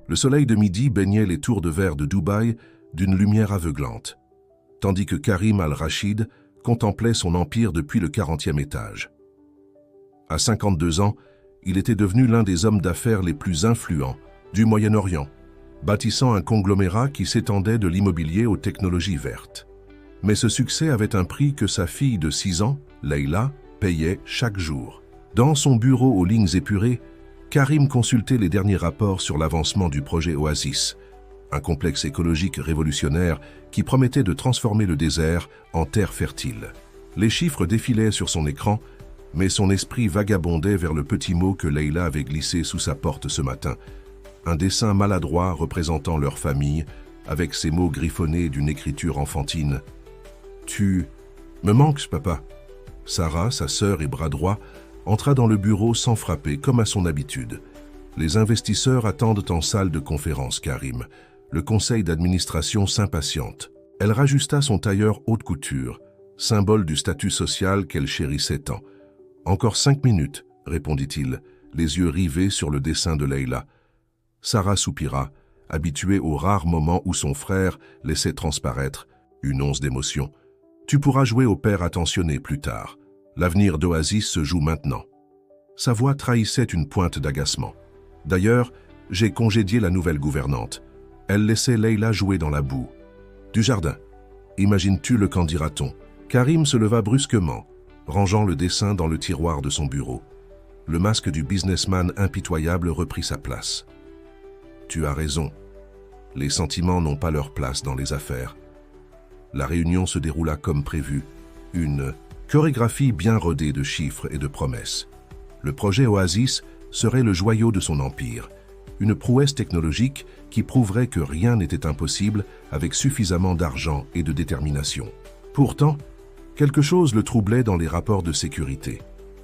Le soleil de midi baignait les tours de verre de Dubaï d'une lumière aveuglante, tandis que Karim Al-Rachid contemplait son empire depuis le 40e étage. À 52 ans, il était devenu l'un des hommes d'affaires les plus influents du Moyen-Orient, bâtissant un conglomérat qui s'étendait de l'immobilier aux technologies vertes. Mais ce succès avait un prix que sa fille de 6 ans, Leïla, payait chaque jour. Dans son bureau aux lignes épurées, Karim consultait les derniers rapports sur l'avancement du projet Oasis, un complexe écologique révolutionnaire qui promettait de transformer le désert en terre fertile. Les chiffres défilaient sur son écran, mais son esprit vagabondait vers le petit mot que Leïla avait glissé sous sa porte ce matin, un dessin maladroit représentant leur famille, avec ces mots griffonnés d'une écriture enfantine. « Tu me manques, papa !» Sarah, sa sœur et bras droit, entra dans le bureau sans frapper, comme à son habitude. Les investisseurs attendent en salle de conférence, Karim. Le conseil d'administration s'impatiente. Elle rajusta son tailleur haute couture, symbole du statut social qu'elle chérissait tant. « Encore 5 minutes, répondit-il, les yeux rivés sur le dessin de Leïla. Sarah soupira, habituée aux rares moments où son frère laissait transparaître une once d'émotion. « Tu pourras jouer au père attentionné plus tard. L'avenir d'Oasis se joue maintenant. » Sa voix trahissait une pointe d'agacement. « D'ailleurs, j'ai congédié la nouvelle gouvernante. Elle laissait Leïla jouer dans la boue. Du jardin. Imagines-tu le qu'en dira-t-on » Karim se leva brusquement, rangeant le dessin dans le tiroir de son bureau. Le masque du businessman impitoyable reprit sa place. « Tu as raison. Les sentiments n'ont pas leur place dans les affaires. » La réunion se déroula comme prévu. Une chorégraphie bien rodée de chiffres et de promesses. Le projet Oasis serait le joyau de son empire, une prouesse technologique qui prouverait que rien n'était impossible avec suffisamment d'argent et de détermination. Pourtant, quelque chose le troublait dans les rapports de sécurité,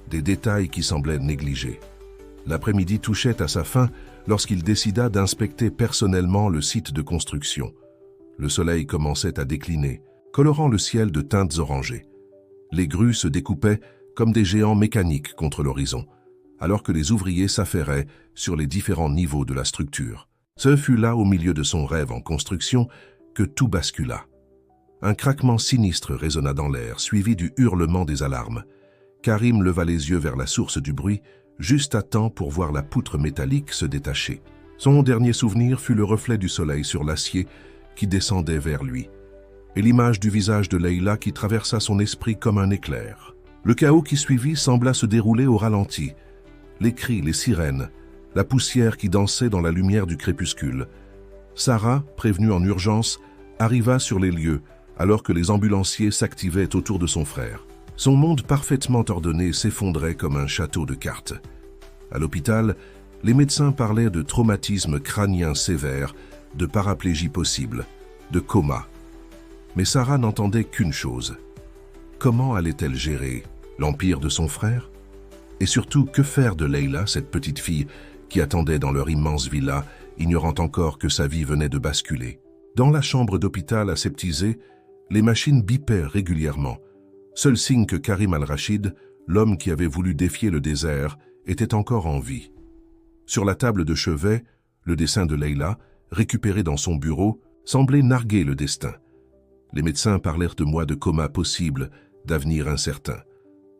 des détails qui semblaient négligés. L'après-midi touchait à sa fin lorsqu'il décida d'inspecter personnellement le site de construction. Le soleil commençait à décliner, colorant le ciel de teintes orangées. Les grues se découpaient comme des géants mécaniques contre l'horizon, alors que les ouvriers s'affairaient sur les différents niveaux de la structure. Ce fut là, au milieu de son rêve en construction, que tout bascula. Un craquement sinistre résonna dans l'air, suivi du hurlement des alarmes. Karim leva les yeux vers la source du bruit, juste à temps pour voir la poutre métallique se détacher. Son dernier souvenir fut le reflet du soleil sur l'acier qui descendait vers lui, et l'image du visage de Leïla qui traversa son esprit comme un éclair. Le chaos qui suivit sembla se dérouler au ralenti. Les cris, les sirènes, la poussière qui dansait dans la lumière du crépuscule. Sarah, prévenue en urgence, arriva sur les lieux, alors que les ambulanciers s'activaient autour de son frère. Son monde parfaitement ordonné s'effondrait comme un château de cartes. À l'hôpital, les médecins parlaient de traumatisme crânien sévère, de paraplégie possible, de coma. Mais Sarah n'entendait qu'une chose. Comment allait-elle gérer l'empire de son frère? Et surtout, que faire de Leïla, cette petite fille qui attendait dans leur immense villa, ignorant encore que sa vie venait de basculer? Dans la chambre d'hôpital aseptisée, les machines bipaient régulièrement. Seul signe que Karim Al-Rachid, l'homme qui avait voulu défier le désert, était encore en vie. Sur la table de chevet, le dessin de Leïla, récupéré dans son bureau, semblait narguer le destin. Les médecins parlèrent de mois de coma possible, d'avenir incertain.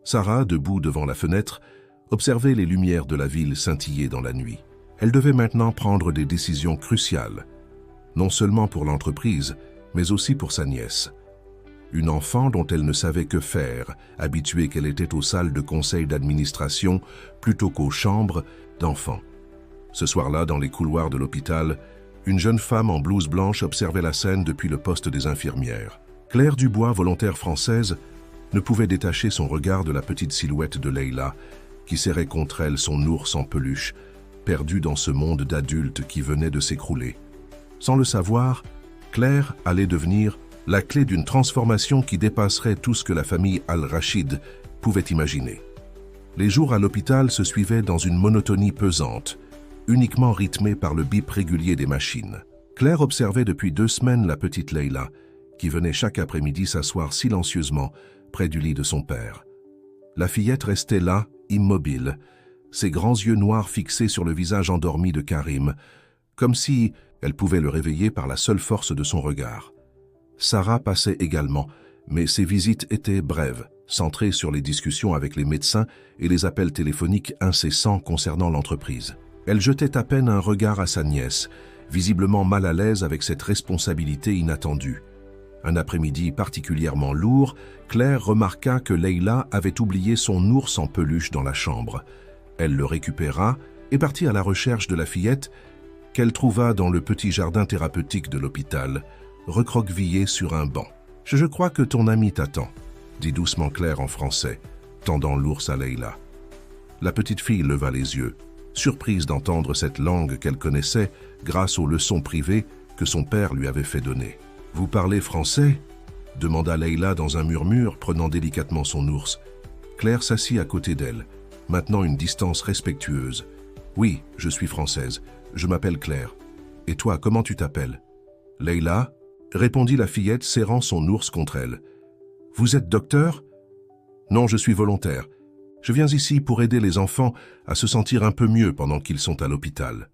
Sarah, debout devant la fenêtre, observait les lumières de la ville scintiller dans la nuit. Elle devait maintenant prendre des décisions cruciales, non seulement pour l'entreprise, mais aussi pour sa nièce. Une enfant dont elle ne savait que faire, habituée qu'elle était aux salles de conseil d'administration plutôt qu'aux chambres d'enfants. Ce soir-là, dans les couloirs de l'hôpital, une jeune femme en blouse blanche observait la scène depuis le poste des infirmières. Claire Dubois, volontaire française, ne pouvait détacher son regard de la petite silhouette de Leïla, qui serrait contre elle son ours en peluche, perdu dans ce monde d'adultes qui venait de s'écrouler. Sans le savoir, Claire allait devenir la clé d'une transformation qui dépasserait tout ce que la famille Al-Rachid pouvait imaginer. Les jours à l'hôpital se suivaient dans une monotonie pesante, uniquement rythmée par le bip régulier des machines. Claire observait depuis 2 semaines la petite Leïla, qui venait chaque après-midi s'asseoir silencieusement près du lit de son père. La fillette restait là, immobile, ses grands yeux noirs fixés sur le visage endormi de Karim, comme si elle pouvait le réveiller par la seule force de son regard. Sarah passait également, mais ses visites étaient brèves, centrées sur les discussions avec les médecins et les appels téléphoniques incessants concernant l'entreprise. Elle jetait à peine un regard à sa nièce, visiblement mal à l'aise avec cette responsabilité inattendue. Un après-midi particulièrement lourd, Claire remarqua que Leila avait oublié son ours en peluche dans la chambre. Elle le récupéra et partit à la recherche de la fillette qu'elle trouva dans le petit jardin thérapeutique de l'hôpital, recroquevillée sur un banc. « Je crois que ton ami t'attend », dit doucement Claire en français, tendant l'ours à Leila. La petite fille leva les yeux, surprise d'entendre cette langue qu'elle connaissait grâce aux leçons privées que son père lui avait fait donner. « Vous parlez français ?» demanda Leila dans un murmure, prenant délicatement son ours. Claire s'assit à côté d'elle, maintenant une distance respectueuse. « Oui, je suis française. Je m'appelle Claire. Et toi, comment tu t'appelles ?»« Leila ?» répondit la fillette, serrant son ours contre elle. « Vous êtes docteur ?»« Non, je suis volontaire. Je viens ici pour aider les enfants à se sentir un peu mieux pendant qu'ils sont à l'hôpital. »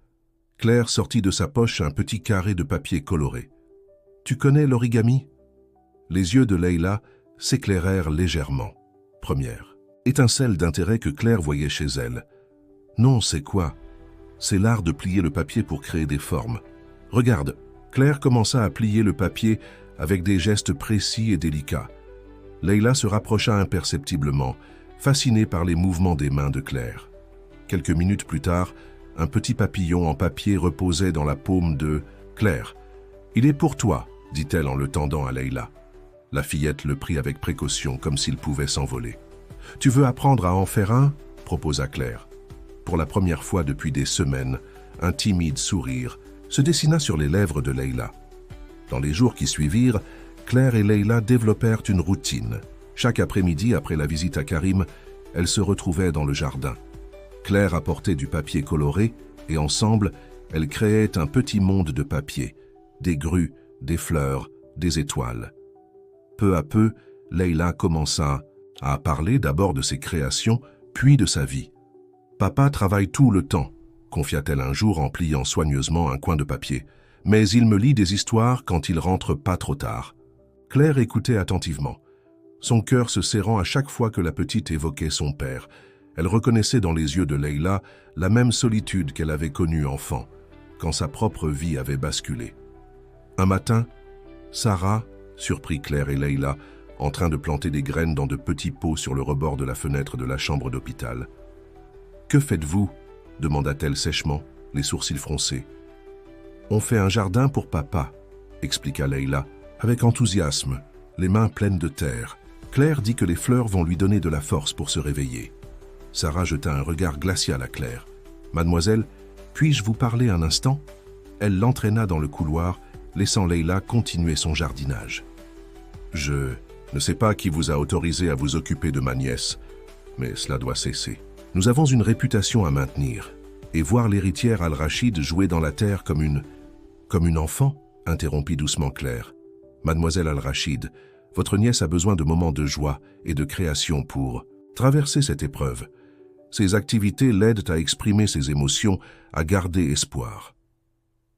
Claire sortit de sa poche un petit carré de papier coloré. « Tu connais l'origami ?» Les yeux de Leila s'éclairèrent légèrement. Première étincelle d'intérêt que Claire voyait chez elle. « Non, c'est quoi ?»« C'est l'art de plier le papier pour créer des formes. Regarde. » Claire commença à plier le papier avec des gestes précis et délicats. Leila se rapprocha imperceptiblement, fascinée par les mouvements des mains de Claire. Quelques minutes plus tard, un petit papillon en papier reposait dans la paume de Claire. « Il est pour toi », dit-elle en le tendant à Leila. La fillette le prit avec précaution, comme s'il pouvait s'envoler. « Tu veux apprendre à en faire un ?» proposa Claire. Pour la première fois depuis des semaines, un timide sourire se dessina sur les lèvres de Leila. Dans les jours qui suivirent, Claire et Leila développèrent une routine. Chaque après-midi, après la visite à Karim, elles se retrouvaient dans le jardin. Claire apportait du papier coloré et ensemble, elles créaient un petit monde de papier, des grues, des fleurs, des étoiles. Peu à peu, Leila commença à parler d'abord de ses créations, puis de sa vie. « Papa travaille tout le temps », confia-t-elle un jour en pliant soigneusement un coin de papier. « Mais il me lit des histoires quand il rentre pas trop tard. » Claire écoutait attentivement, son cœur se serrant à chaque fois que la petite évoquait son père. Elle reconnaissait dans les yeux de Leila la même solitude qu'elle avait connue enfant, quand sa propre vie avait basculé. Un matin, Sarah surprit Claire et Leila en train de planter des graines dans de petits pots sur le rebord de la fenêtre de la chambre d'hôpital. « Que faites-vous » demanda-t-elle sèchement, les sourcils froncés. « On fait un jardin pour papa », expliqua Leila, avec enthousiasme, les mains pleines de terre. Claire dit que les fleurs vont lui donner de la force pour se réveiller. Sarah jeta un regard glacial à Claire. « Mademoiselle, puis-je vous parler un instant ?» Elle l'entraîna dans le couloir, laissant Leila continuer son jardinage. « Je ne sais pas qui vous a autorisé à vous occuper de ma nièce, mais cela doit cesser. Nous avons une réputation à maintenir, et voir l'héritière Al-Rachid jouer dans la terre comme une enfant, interrompit doucement Claire. Mademoiselle Al-Rachid, votre nièce a besoin de moments de joie et de création pour traverser cette épreuve. Ces activités l'aident à exprimer ses émotions, à garder espoir. »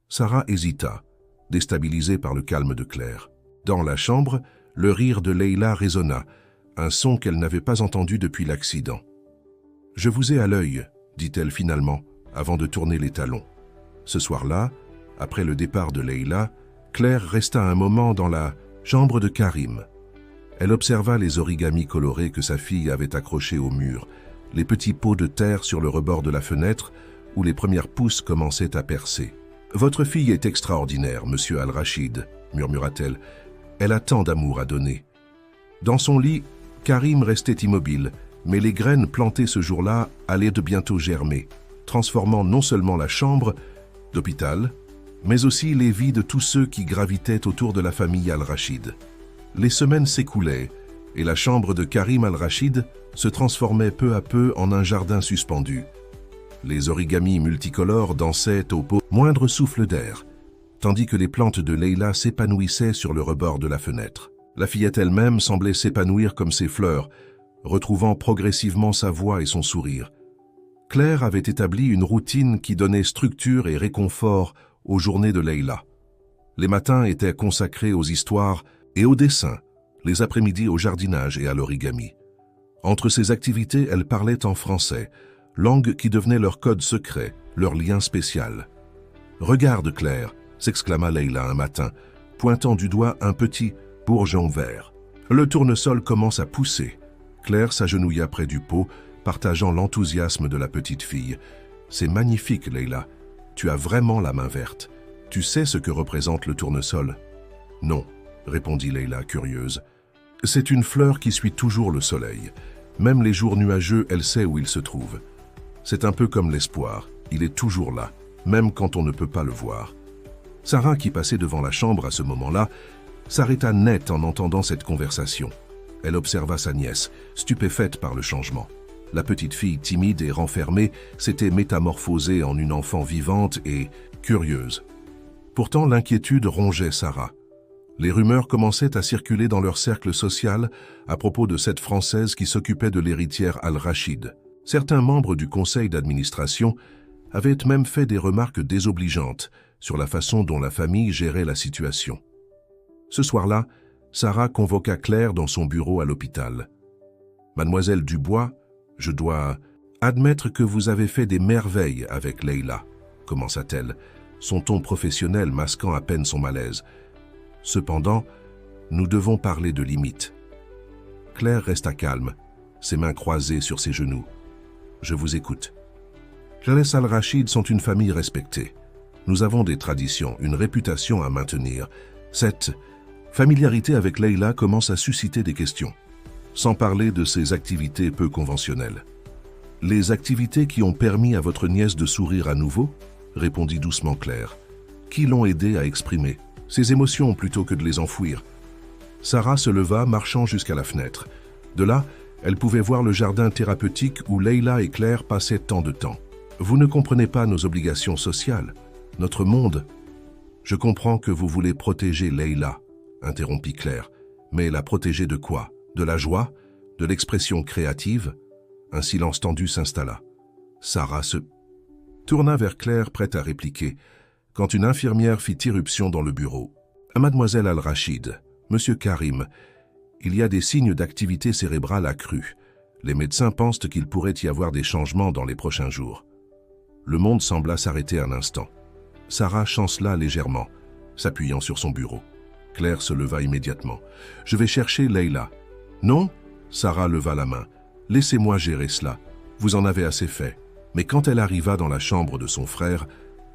Sarah hésita, déstabilisée par le calme de Claire. Dans la chambre, le rire de Leila résonna, un son qu'elle n'avait pas entendu depuis l'accident. « Je vous ai à l'œil, » dit-elle finalement, avant de tourner les talons. Ce soir-là, après le départ de Leila, Claire resta un moment dans la chambre de Karim. Elle observa les origamis colorés que sa fille avait accrochés au mur, les petits pots de terre sur le rebord de la fenêtre où les premières pousses commençaient à percer. « Votre fille est extraordinaire, monsieur Al-Rachid, » murmura-t-elle. « Elle a tant d'amour à donner. » Dans son lit, Karim restait immobile, mais les graines plantées ce jour-là allaient de bientôt germer, transformant non seulement la chambre d'hôpital, mais aussi les vies de tous ceux qui gravitaient autour de la famille Al-Rachid. Les semaines s'écoulaient, et la chambre de Karim Al-Rachid se transformait peu à peu en un jardin suspendu. Les origamis multicolores dansaient au moindre souffle d'air, tandis que les plantes de Leila s'épanouissaient sur le rebord de la fenêtre. La fillette elle-même semblait s'épanouir comme ses fleurs, retrouvant progressivement sa voix et son sourire. Claire avait établi une routine qui donnait structure et réconfort aux journées de Leïla. Les matins étaient consacrés aux histoires et au dessin, les après-midi au jardinage et à l'origami. Entre ces activités, elle parlait en français, langue qui devenait leur code secret, leur lien spécial. « Regarde, Claire !» s'exclama Leïla un matin, pointant du doigt un petit bourgeon vert. Le tournesol commence à pousser. Claire s'agenouilla près du pot, partageant l'enthousiasme de la petite fille. « C'est magnifique, Leïla. Tu as vraiment la main verte. Tu sais ce que représente le tournesol ?»« Non, » répondit Leïla, curieuse. « C'est une fleur qui suit toujours le soleil. Même les jours nuageux, elle sait où il se trouve. C'est un peu comme l'espoir. Il est toujours là, même quand on ne peut pas le voir. » Sarah, qui passait devant la chambre à ce moment-là, s'arrêta net en entendant cette conversation. Elle observa sa nièce, stupéfaite par le changement. La petite fille timide et renfermée s'était métamorphosée en une enfant vivante et curieuse. Pourtant, l'inquiétude rongeait Sarah. Les rumeurs commençaient à circuler dans leur cercle social à propos de cette Française qui s'occupait de l'héritière Al-Rachid. Certains membres du conseil d'administration avaient même fait des remarques désobligeantes sur la façon dont la famille gérait la situation. Ce soir-là, Sarah convoqua Claire dans son bureau à l'hôpital. « Mademoiselle Dubois, je dois admettre que vous avez fait des merveilles avec Leïla, » commença-t-elle, son ton professionnel masquant à peine son malaise. « Cependant, nous devons parler de limites. » Claire resta calme, ses mains croisées sur ses genoux. « Je vous écoute. » Les Al-Rachid sont une famille respectée. Nous avons des traditions, une réputation à maintenir. Cette familiarité avec Leïla commence à susciter des questions, sans parler de ses activités peu conventionnelles. « Les activités qui ont permis à votre nièce de sourire à nouveau ?» répondit doucement Claire. « Qui l'ont aidée à exprimer ses émotions plutôt que de les enfouir ?» Sarah se leva, marchant jusqu'à la fenêtre. De là, elle pouvait voir le jardin thérapeutique où Leïla et Claire passaient tant de temps. « Vous ne comprenez pas nos obligations sociales, notre monde. »« Je comprends que vous voulez protéger Leïla, » interrompit Claire. « Mais la protéger de quoi? De la joie? De l'expression créative ?» Un silence tendu s'installa. Sarah se tourna vers Claire, prête à répliquer, quand une infirmière fit irruption dans le bureau. « Mademoiselle Al-Rachid, Monsieur Karim, il y a des signes d'activité cérébrale accrue. Les médecins pensent qu'il pourrait y avoir des changements dans les prochains jours. » Le monde sembla s'arrêter un instant. Sarah chancela légèrement, s'appuyant sur son bureau. Claire se leva immédiatement. « Je vais chercher Leïla. »« Non ?» Sarah leva la main. « Laissez-moi gérer cela. Vous en avez assez fait. » Mais quand elle arriva dans la chambre de son frère,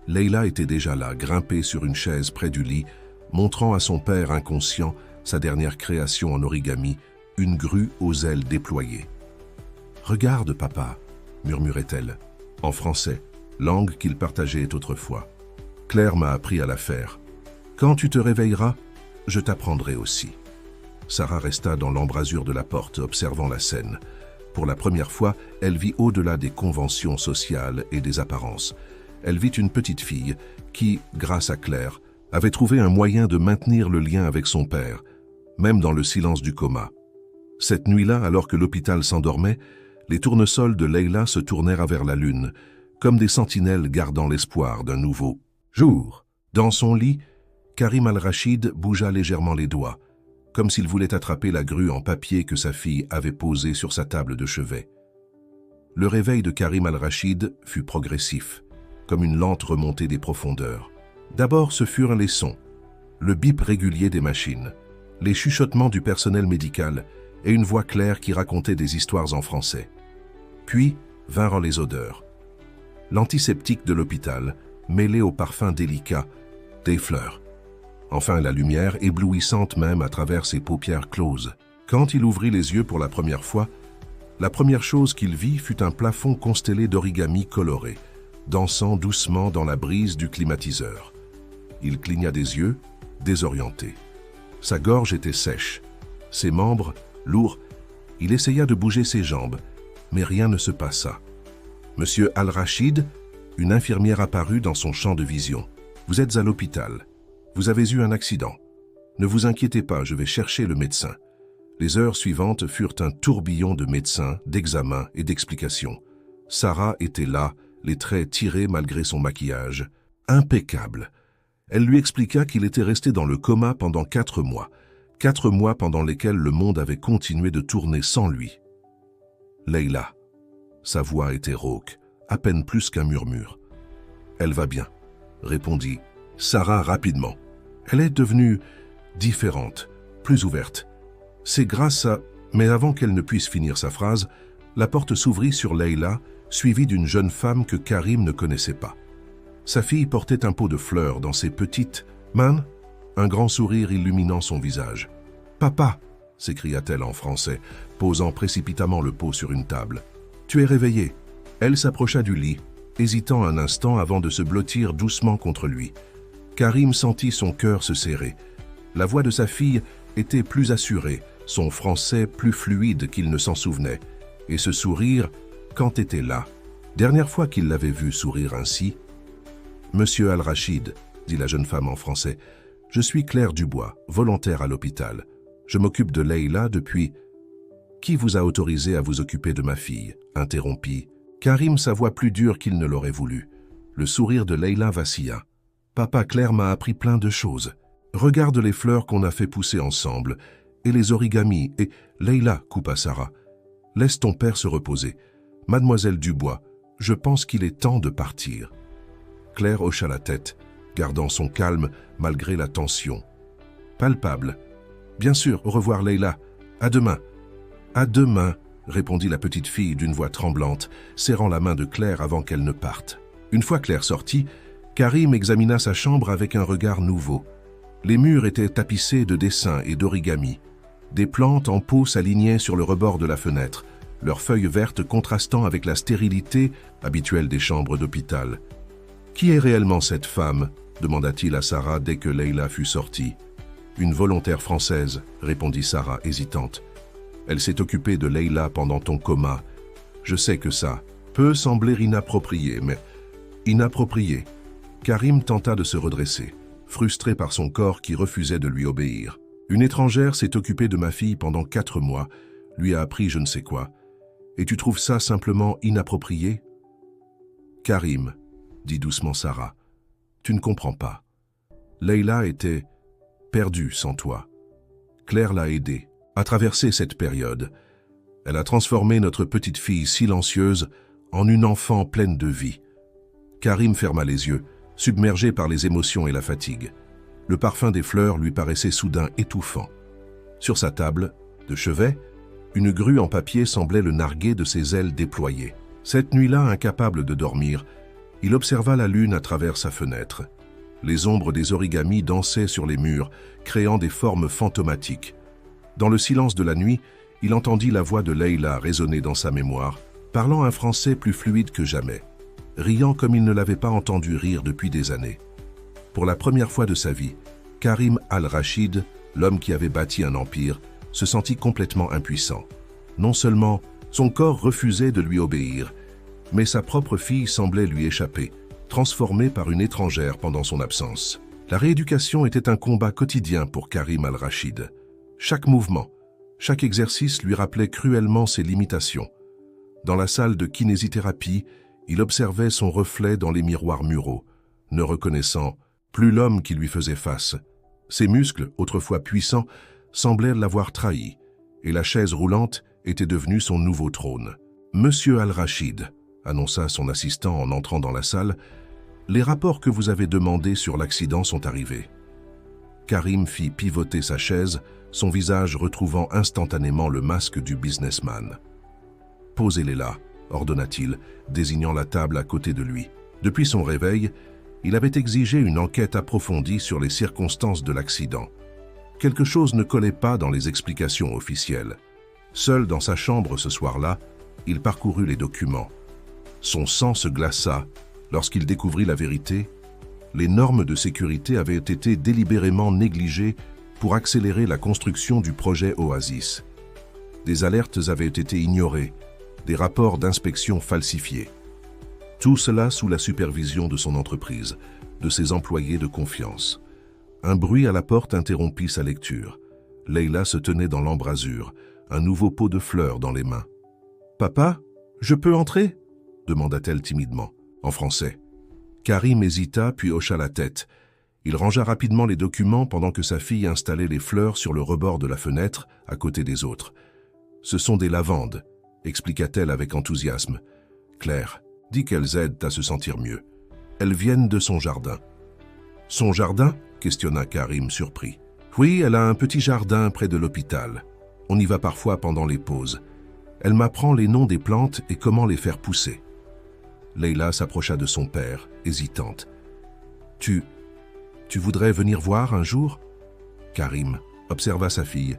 Leïla était déjà là, grimpée sur une chaise près du lit, montrant à son père inconscient sa dernière création en origami, une grue aux ailes déployées. « Regarde, papa » murmurait-elle, en français, langue qu'ils partageaient autrefois. « Claire m'a appris à la faire. Quand tu te réveilleras, je t'apprendrai aussi. » Sarah resta dans l'embrasure de la porte, observant la scène. Pour la première fois, elle vit au-delà des conventions sociales et des apparences. Elle vit une petite fille qui, grâce à Claire, avait trouvé un moyen de maintenir le lien avec son père, même dans le silence du coma. Cette nuit-là, alors que l'hôpital s'endormait, les tournesols de Leïla se tournèrent vers la lune, comme des sentinelles gardant l'espoir d'un nouveau jour. Dans son lit, Karim Al-Rachid bougea légèrement les doigts, comme s'il voulait attraper la grue en papier que sa fille avait posée sur sa table de chevet. Le réveil de Karim Al-Rachid fut progressif, comme une lente remontée des profondeurs. D'abord, ce furent les sons, le bip régulier des machines, les chuchotements du personnel médical et une voix claire qui racontait des histoires en français. Puis vinrent les odeurs. L'antiseptique de l'hôpital, mêlé au parfum délicat des fleurs. Enfin, la lumière, éblouissante même à travers ses paupières closes. Quand il ouvrit les yeux pour la première fois, la première chose qu'il vit fut un plafond constellé d'origami coloré, dansant doucement dans la brise du climatiseur. Il cligna des yeux, désorienté. Sa gorge était sèche, ses membres, lourds. Il essaya de bouger ses jambes, mais rien ne se passa. « Monsieur Al-Rachid » une infirmière apparut dans son champ de vision. « Vous êtes à l'hôpital. Vous avez eu un accident. Ne vous inquiétez pas, je vais chercher le médecin. » Les heures suivantes furent un tourbillon de médecins, d'examens et d'explications. Sarah était là, les traits tirés malgré son maquillage. Impeccable. Elle lui expliqua qu'il était resté dans le coma pendant 4 mois. 4 mois pendant lesquels le monde avait continué de tourner sans lui. Leila. Sa voix était rauque, à peine plus qu'un murmure. « Elle va bien », répondit Sarah rapidement. « Elle est devenue différente, plus ouverte. C'est grâce à... » Mais avant qu'elle ne puisse finir sa phrase, la porte s'ouvrit sur Leila, suivie d'une jeune femme que Karim ne connaissait pas. Sa fille portait un pot de fleurs dans ses petites mains, un grand sourire illuminant son visage. « Papa !» s'écria-t-elle en français, posant précipitamment le pot sur une table. « Tu es réveillé ?» Elle s'approcha du lit, hésitant un instant avant de se blottir doucement contre lui. Karim sentit son cœur se serrer. La voix de sa fille était plus assurée, son français plus fluide qu'il ne s'en souvenait. Et ce sourire, quand était là? Dernière fois qu'il l'avait vu sourire ainsi. « Monsieur Al-Rachid, » dit la jeune femme en français, « je suis Claire Dubois, volontaire à l'hôpital. Je m'occupe de Leila depuis... » « Qui vous a autorisé à vous occuper de ma fille ?» interrompit Karim, sa voix plus dure qu'il ne l'aurait voulu. Le sourire de Leila vacilla. « Papa, Claire m'a appris plein de choses. Regarde les fleurs qu'on a fait pousser ensemble, et les origamis, et... » Leila, coupa Sarah. « Laisse ton père se reposer. Mademoiselle Dubois, je pense qu'il est temps de partir. » Claire hocha la tête, gardant son calme malgré la tension. Palpable. « Bien sûr, au revoir Leila. À demain. » « À demain, » répondit la petite fille d'une voix tremblante, serrant la main de Claire avant qu'elle ne parte. Une fois Claire sortie, Karim examina sa chambre avec un regard nouveau. Les murs étaient tapissés de dessins et d'origami. Des plantes en pot s'alignaient sur le rebord de la fenêtre, leurs feuilles vertes contrastant avec la stérilité habituelle des chambres d'hôpital. « Qui est réellement cette femme ?» demanda-t-il à Sarah dès que Leila fut sortie. « Une volontaire française », répondit Sarah hésitante. Elle s'est occupée de Leila pendant ton coma. Je sais que ça peut sembler inapproprié, mais... Inapproprié. Karim tenta de se redresser, frustré par son corps qui refusait de lui obéir. Une étrangère s'est occupée de ma fille pendant 4 mois, lui a appris je ne sais quoi. Et tu trouves ça simplement inapproprié? Karim, dit doucement Sarah, tu ne comprends pas. Leila était perdue sans toi. Claire l'a aidée à traverser cette période. Elle a transformé notre petite fille silencieuse en une enfant pleine de vie. Karim ferma les yeux, submergé par les émotions et la fatigue. Le parfum des fleurs lui paraissait soudain étouffant. Sur sa table, de chevet, une grue en papier semblait le narguer de ses ailes déployées. Cette nuit-là, incapable de dormir, il observa la lune à travers sa fenêtre. Les ombres des origamis dansaient sur les murs, créant des formes fantomatiques. Dans le silence de la nuit, il entendit la voix de Leila résonner dans sa mémoire, parlant un français plus fluide que jamais, riant comme il ne l'avait pas entendu rire depuis des années. Pour la première fois de sa vie, Karim Al-Rachid, l'homme qui avait bâti un empire, se sentit complètement impuissant. Non seulement son corps refusait de lui obéir, mais sa propre fille semblait lui échapper, transformée par une étrangère pendant son absence. La rééducation était un combat quotidien pour Karim Al-Rachid. Chaque mouvement, chaque exercice lui rappelait cruellement ses limitations. Dans la salle de kinésithérapie, il observait son reflet dans les miroirs muraux, ne reconnaissant plus l'homme qui lui faisait face. Ses muscles, autrefois puissants, semblaient l'avoir trahi, et la chaise roulante était devenue son nouveau trône. « Monsieur Al-Rachid », annonça son assistant en entrant dans la salle, « les rapports que vous avez demandés sur l'accident sont arrivés. » Karim fit pivoter sa chaise, son visage retrouvant instantanément le masque du businessman. « Posez-les là », ordonna-t-il, désignant la table à côté de lui. Depuis son réveil, il avait exigé une enquête approfondie sur les circonstances de l'accident. Quelque chose ne collait pas dans les explications officielles. Seul dans sa chambre ce soir-là, il parcourut les documents. Son sang se glaça lorsqu'il découvrit la vérité. Les normes de sécurité avaient été délibérément négligées pour accélérer la construction du projet Oasis. Des alertes avaient été ignorées, des rapports d'inspection falsifiés. Tout cela sous la supervision de son entreprise, de ses employés de confiance. Un bruit à la porte interrompit sa lecture. Leila se tenait dans l'embrasure, un nouveau pot de fleurs dans les mains. « Papa, je peux entrer ?» demanda-t-elle timidement, en français. Karim hésita puis hocha la tête. Il rangea rapidement les documents pendant que sa fille installait les fleurs sur le rebord de la fenêtre, à côté des autres. « Ce sont des lavandes », expliqua-t-elle avec enthousiasme. « Claire, dis qu'elles aident à se sentir mieux. Elles viennent de son jardin. »« Son jardin ?» questionna Karim, surpris. « Oui, elle a un petit jardin près de l'hôpital. On y va parfois pendant les pauses. Elle m'apprend les noms des plantes et comment les faire pousser. » Leila s'approcha de son père, hésitante. « Tu voudrais venir voir un jour ?» Karim observa sa fille,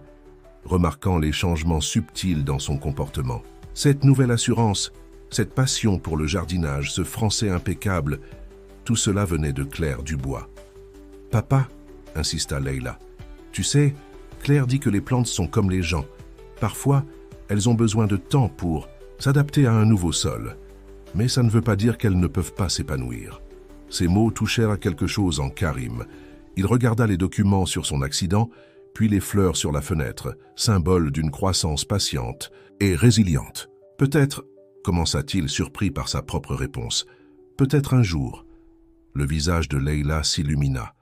remarquant les changements subtils dans son comportement. Cette nouvelle assurance, cette passion pour le jardinage, ce français impeccable, tout cela venait de Claire Dubois. « Papa, » insista Leila, « tu sais, Claire dit que les plantes sont comme les gens. Parfois, elles ont besoin de temps pour s'adapter à un nouveau sol. Mais ça ne veut pas dire qu'elles ne peuvent pas s'épanouir. » Ces mots touchèrent à quelque chose en Karim. Il regarda les documents sur son accident, puis les fleurs sur la fenêtre, symbole d'une croissance patiente et résiliente. « Peut-être, » commença-t-il surpris par sa propre réponse, « peut-être un jour. » Le visage de Leila s'illumina.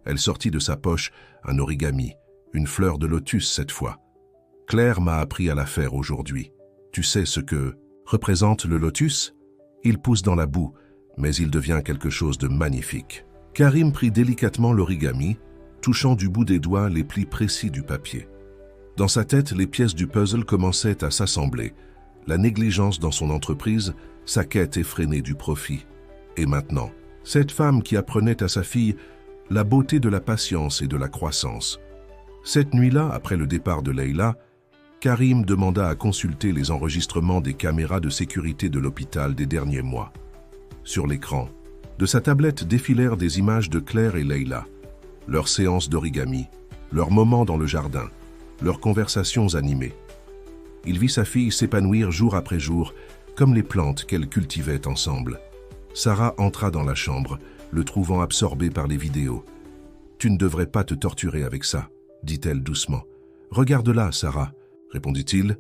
Elle sortit de sa poche un origami, une fleur de lotus cette fois. « Claire m'a appris à la faire aujourd'hui. Tu sais ce que représente le lotus ? Il pousse dans la boue, mais il devient quelque chose de magnifique. » Karim prit délicatement l'origami, touchant du bout des doigts les plis précis du papier. Dans sa tête, les pièces du puzzle commençaient à s'assembler. La négligence dans son entreprise, sa quête effrénée du profit. Et maintenant, cette femme qui apprenait à sa fille la beauté de la patience et de la croissance. Cette nuit-là, après le départ de Leila, Karim demanda à consulter les enregistrements des caméras de sécurité de l'hôpital des derniers mois. Sur l'écran, de sa tablette défilèrent des images de Claire et Leila, leurs séances d'origami, leurs moments dans le jardin, leurs conversations animées. Il vit sa fille s'épanouir jour après jour, comme les plantes qu'elles cultivaient ensemble. Sarah entra dans la chambre, le trouvant absorbé par les vidéos. « Tu ne devrais pas te torturer avec ça, » dit-elle doucement. « Regarde-la, Sarah, » répondit-il,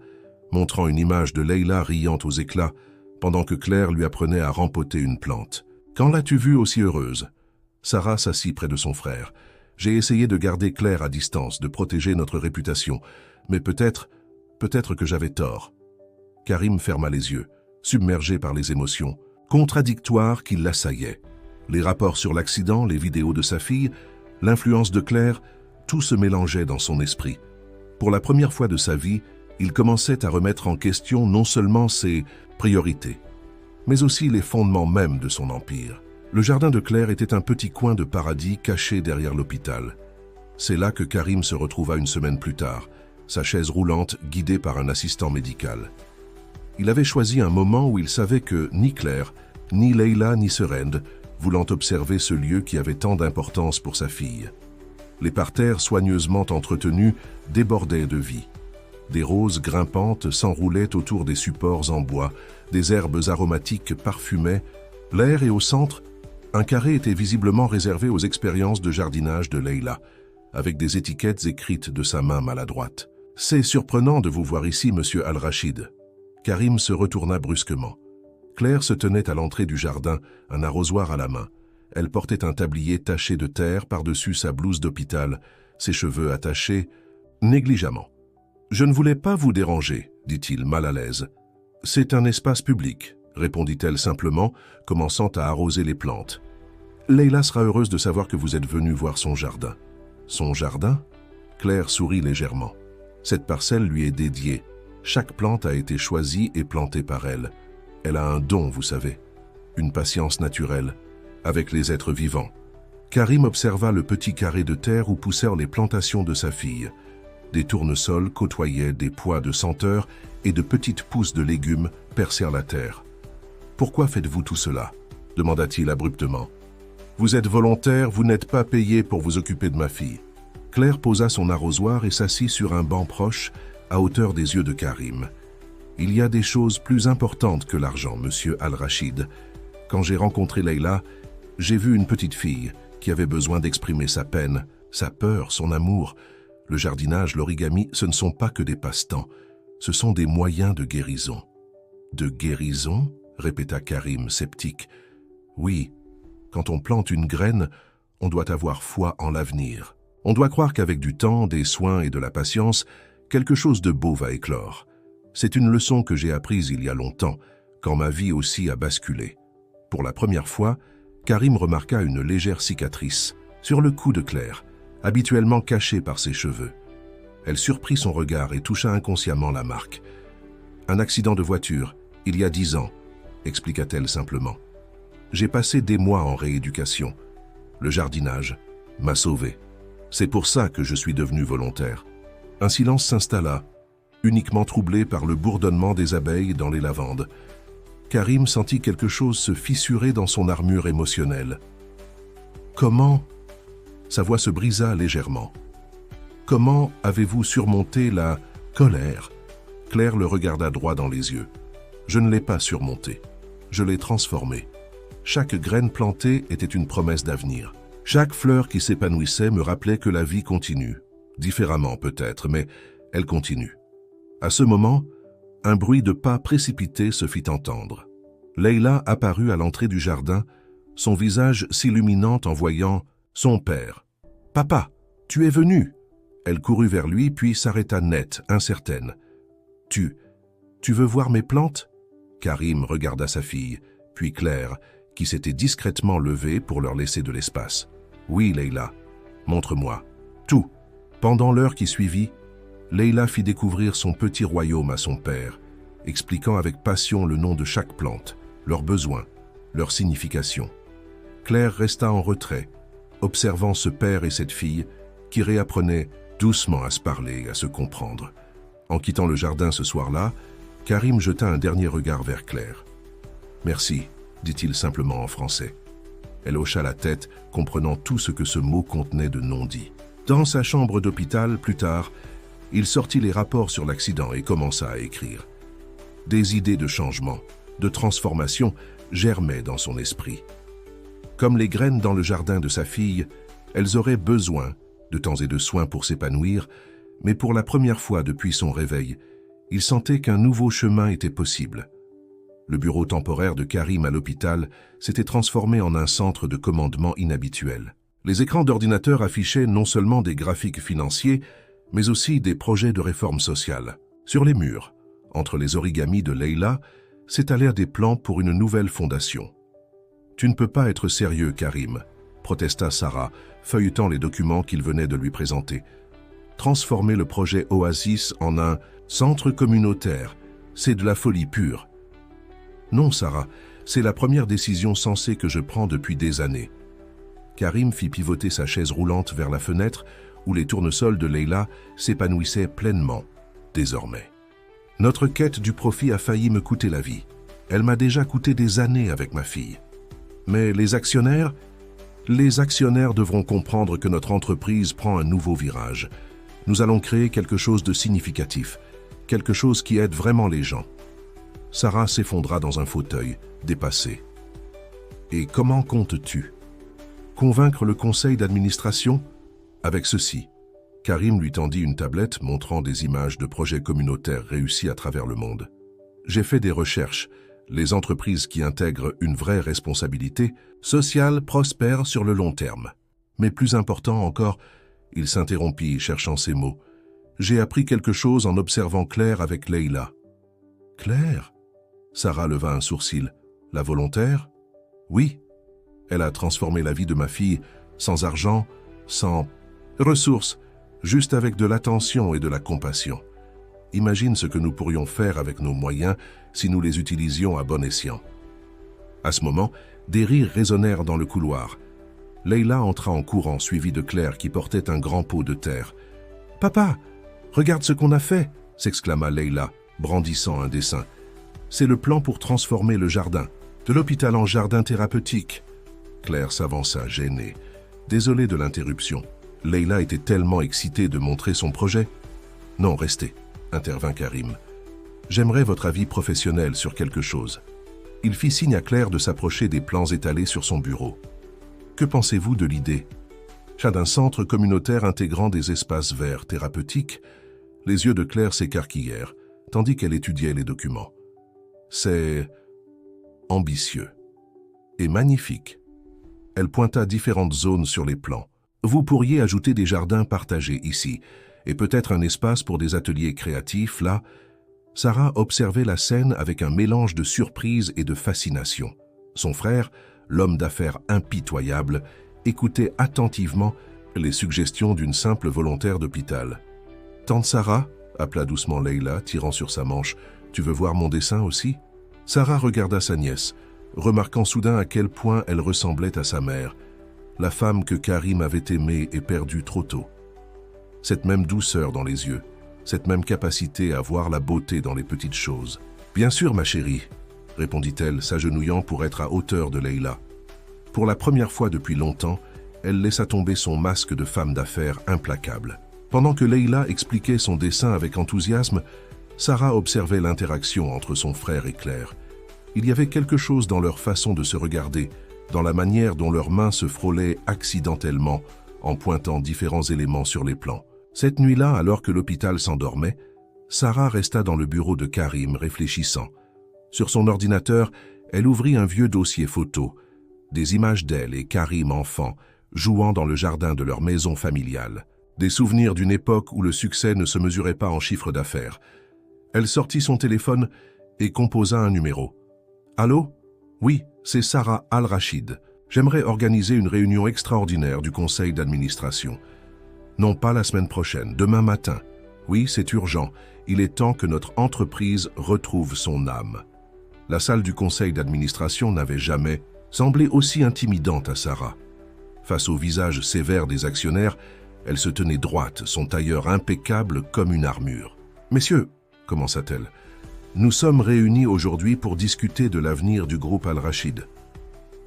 montrant une image de Leila riant aux éclats, pendant que Claire lui apprenait à rempoter une plante. « Quand l'as-tu vue aussi heureuse ?» Sarah s'assit près de son frère. « J'ai essayé de garder Claire à distance, de protéger notre réputation, mais peut-être que j'avais tort. » Karim ferma les yeux, submergé par les émotions, contradictoires qui l'assaillaient. Les rapports sur l'accident, les vidéos de sa fille, l'influence de Claire, tout se mélangeait dans son esprit. Pour la première fois de sa vie, il commençait à remettre en question non seulement ses priorités, mais aussi les fondements mêmes de son empire. Le jardin de Claire était un petit coin de paradis caché derrière l'hôpital. C'est là que Karim se retrouva une semaine plus tard, sa chaise roulante guidée par un assistant médical. Il avait choisi un moment où il savait que ni Claire, ni Leila, ni Serende, voulant observer ce lieu qui avait tant d'importance pour sa fille. Les parterres soigneusement entretenus débordaient de vie. Des roses grimpantes s'enroulaient autour des supports en bois, des herbes aromatiques parfumaient l'air et au centre, un carré était visiblement réservé aux expériences de jardinage de Leila, avec des étiquettes écrites de sa main maladroite. « C'est surprenant de vous voir ici, monsieur Al-Rachid. » Karim se retourna brusquement. Claire se tenait à l'entrée du jardin, un arrosoir à la main. Elle portait un tablier taché de terre par-dessus sa blouse d'hôpital, ses cheveux attachés négligemment. « Je ne voulais pas vous déranger, » dit-il mal à l'aise. « C'est un espace public, » répondit-elle simplement, commençant à arroser les plantes. « Leila sera heureuse de savoir que vous êtes venu voir son jardin. » « Son jardin ?» Claire sourit légèrement. Cette parcelle lui est dédiée. Chaque plante a été choisie et plantée par elle. Elle a un don, vous savez, une patience naturelle, avec les êtres vivants. Karim observa le petit carré de terre où poussèrent les plantations de sa fille. Des tournesols côtoyaient des pois de senteur et de petites pousses de légumes percèrent la terre. « Pourquoi faites-vous tout cela ?» demanda-t-il abruptement. « Vous êtes volontaire, vous n'êtes pas payé pour vous occuper de ma fille. » Claire posa son arrosoir et s'assit sur un banc proche, à hauteur des yeux de Karim. « Il y a des choses plus importantes que l'argent, monsieur Al-Rachid. Quand j'ai rencontré Leila, j'ai vu une petite fille qui avait besoin d'exprimer sa peine, sa peur, son amour. Le jardinage, l'origami, ce ne sont pas que des passe-temps, ce sont des moyens de guérison. » « De guérison ?» répéta Karim, sceptique. « Oui, quand on plante une graine, on doit avoir foi en l'avenir. On doit croire qu'avec du temps, des soins et de la patience, quelque chose de beau va éclore. C'est une leçon que j'ai apprise il y a longtemps, quand ma vie aussi a basculé. Pour la première fois, Karim remarqua une légère cicatrice sur le cou de Claire, habituellement cachée par ses cheveux. Elle surprit son regard et toucha inconsciemment la marque. « Un accident de voiture, il y a 10 ans », expliqua-t-elle simplement. « J'ai passé des mois en rééducation. Le jardinage m'a sauvé. C'est pour ça que je suis devenu volontaire. » Un silence s'installa, uniquement troublé par le bourdonnement des abeilles dans les lavandes. Karim sentit quelque chose se fissurer dans son armure émotionnelle. « Comment ?» Sa voix se brisa légèrement. « Comment avez-vous surmonté la colère ?» Claire le regarda droit dans les yeux. « Je ne l'ai pas surmontée. Je l'ai transformée. Chaque graine plantée était une promesse d'avenir. Chaque fleur qui s'épanouissait me rappelait que la vie continue. Différemment peut-être, mais elle continue. » À ce moment, un bruit de pas précipité se fit entendre. Leila apparut à l'entrée du jardin, son visage s'illuminant en voyant son père. « Papa, tu es venu !» Elle courut vers lui, puis s'arrêta net, incertaine. « Tu veux voir mes plantes ?» Karim regarda sa fille, puis Claire, qui s'était discrètement levée pour leur laisser de l'espace. « Oui, Leila, montre-moi. Tout. » Pendant l'heure qui suivit, Leila fit découvrir son petit royaume à son père, expliquant avec passion le nom de chaque plante, leurs besoins, leur signification. Claire resta en retrait, observant ce père et cette fille qui réapprenaient doucement à se parler et à se comprendre. En quittant le jardin ce soir-là, Karim jeta un dernier regard vers Claire. « Merci », dit-il simplement en français. Elle hocha la tête, comprenant tout ce que ce mot contenait de non-dit. Dans sa chambre d'hôpital, plus tard, il sortit les rapports sur l'accident et commença à écrire. Des idées de changement, de transformation germaient dans son esprit. Comme les graines dans le jardin de sa fille, elles auraient besoin de temps et de soins pour s'épanouir, mais pour la première fois depuis son réveil, il sentait qu'un nouveau chemin était possible. Le bureau temporaire de Karim à l'hôpital s'était transformé en un centre de commandement inhabituel. Les écrans d'ordinateur affichaient non seulement des graphiques financiers, mais aussi des projets de réforme sociale. Sur les murs, entre les origamis de Leila, s'étalèrent des plans pour une nouvelle fondation. « Tu ne peux pas être sérieux, Karim », protesta Sarah, feuilletant les documents qu'il venait de lui présenter. « Transformer le projet Oasis en un centre communautaire, c'est de la folie pure. » « Non, Sarah, c'est la première décision sensée que je prends depuis des années. » Karim fit pivoter sa chaise roulante vers la fenêtre où les tournesols de Leila s'épanouissaient pleinement, désormais. « Notre quête du profit a failli me coûter la vie. Elle m'a déjà coûté des années avec ma fille. Mais les actionnaires devront comprendre que notre entreprise prend un nouveau virage. Nous allons créer quelque chose de significatif, quelque chose qui aide vraiment les gens. » Sarah s'effondra dans un fauteuil, dépassée. « Et comment comptes-tu ? Convaincre le conseil d'administration ? Avec ceci. » Karim lui tendit une tablette montrant des images de projets communautaires réussis à travers le monde. « J'ai fait des recherches. Les entreprises qui intègrent une vraie responsabilité sociale prospèrent sur le long terme. Mais plus important encore, il s'interrompit, cherchant ses mots. J'ai appris quelque chose en observant Claire avec Leila. »« Claire ?» Sarah leva un sourcil. « La volontaire ? » ?»« Oui. Elle a transformé la vie de ma fille, sans argent, sans ressources, juste avec de l'attention et de la compassion. Imagine ce que nous pourrions faire avec nos moyens si nous les utilisions à bon escient. » À ce moment, des rires résonnèrent dans le couloir. Leila entra en courant, suivie de Claire qui portait un grand pot de terre. « Papa, regarde ce qu'on a fait !» s'exclama Leila, brandissant un dessin. « C'est le plan pour transformer le jardin, de l'hôpital en jardin thérapeutique. » Claire s'avança, gênée. Désolée de l'interruption. Leila était tellement excitée de montrer son projet. « Non, restez, » intervint Karim. « J'aimerais votre avis professionnel sur quelque chose. » Il fit signe à Claire de s'approcher des plans étalés sur son bureau. « Que pensez-vous de l'idée ? D'un centre communautaire intégrant des espaces verts thérapeutiques ?» Les yeux de Claire s'écarquillèrent, tandis qu'elle étudiait les documents. « C'est ambitieux et magnifique. Elle pointa différentes zones sur les plans. Vous pourriez ajouter des jardins partagés ici, et peut-être un espace pour des ateliers créatifs, là. Sarah observait la scène avec un mélange de surprise et de fascination. Son frère, l'homme d'affaires impitoyable, écoutait attentivement les suggestions d'une simple volontaire d'hôpital. « Tante Sarah » appela doucement Leila, tirant sur sa manche. « Tu veux voir mon dessin aussi ?» Sarah regarda sa nièce, remarquant soudain à quel point elle ressemblait à sa mère, la femme que Karim avait aimée et perdue trop tôt. Cette même douceur dans les yeux, cette même capacité à voir la beauté dans les petites choses. « Bien sûr, ma chérie », répondit-elle, s'agenouillant pour être à hauteur de Leila. Pour la première fois depuis longtemps, elle laissa tomber son masque de femme d'affaires implacable. Pendant que Leila expliquait son dessin avec enthousiasme, Sarah observait l'interaction entre son frère et Claire. Il y avait quelque chose dans leur façon de se regarder, dans la manière dont leurs mains se frôlaient accidentellement en pointant différents éléments sur les plans. Cette nuit-là, alors que l'hôpital s'endormait, Sarah resta dans le bureau de Karim réfléchissant. Sur son ordinateur, elle ouvrit un vieux dossier photo, des images d'elle et Karim enfant, jouant dans le jardin de leur maison familiale. Des souvenirs d'une époque où le succès ne se mesurait pas en chiffre d'affaires. Elle sortit son téléphone et composa un numéro. « Allô ? Oui, c'est Sarah Al-Rachid. J'aimerais organiser une réunion extraordinaire du conseil d'administration. Non pas la semaine prochaine, demain matin. Oui, c'est urgent. Il est temps que notre entreprise retrouve son âme. » La salle du conseil d'administration n'avait jamais semblé aussi intimidante à Sarah. Face au visage sévère des actionnaires, elle se tenait droite, son tailleur impeccable comme une armure. « Messieurs, » commença-t-elle, « nous sommes réunis aujourd'hui pour discuter de l'avenir du groupe Al-Rachid. »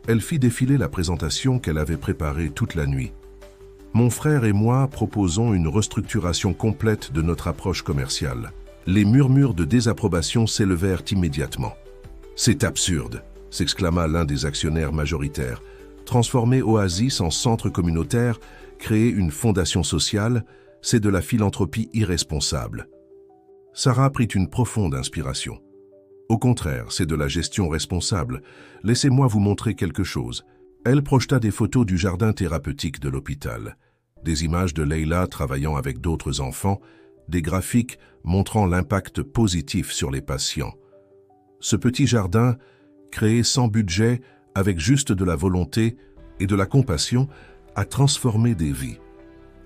Elle fit défiler la présentation qu'elle avait préparée toute la nuit. « Mon frère et moi proposons une restructuration complète de notre approche commerciale. » Les murmures de désapprobation s'élevèrent immédiatement. « C'est absurde !» s'exclama l'un des actionnaires majoritaires. « Transformer Oasis en centre communautaire, créer une fondation sociale, c'est de la philanthropie irresponsable. » Sarah prit une profonde inspiration. « Au contraire, c'est de la gestion responsable. Laissez-moi vous montrer quelque chose. » Elle projeta des photos du jardin thérapeutique de l'hôpital, des images de Leila travaillant avec d'autres enfants, des graphiques montrant l'impact positif sur les patients. Ce petit jardin, créé sans budget, avec juste de la volonté et de la compassion, a transformé des vies.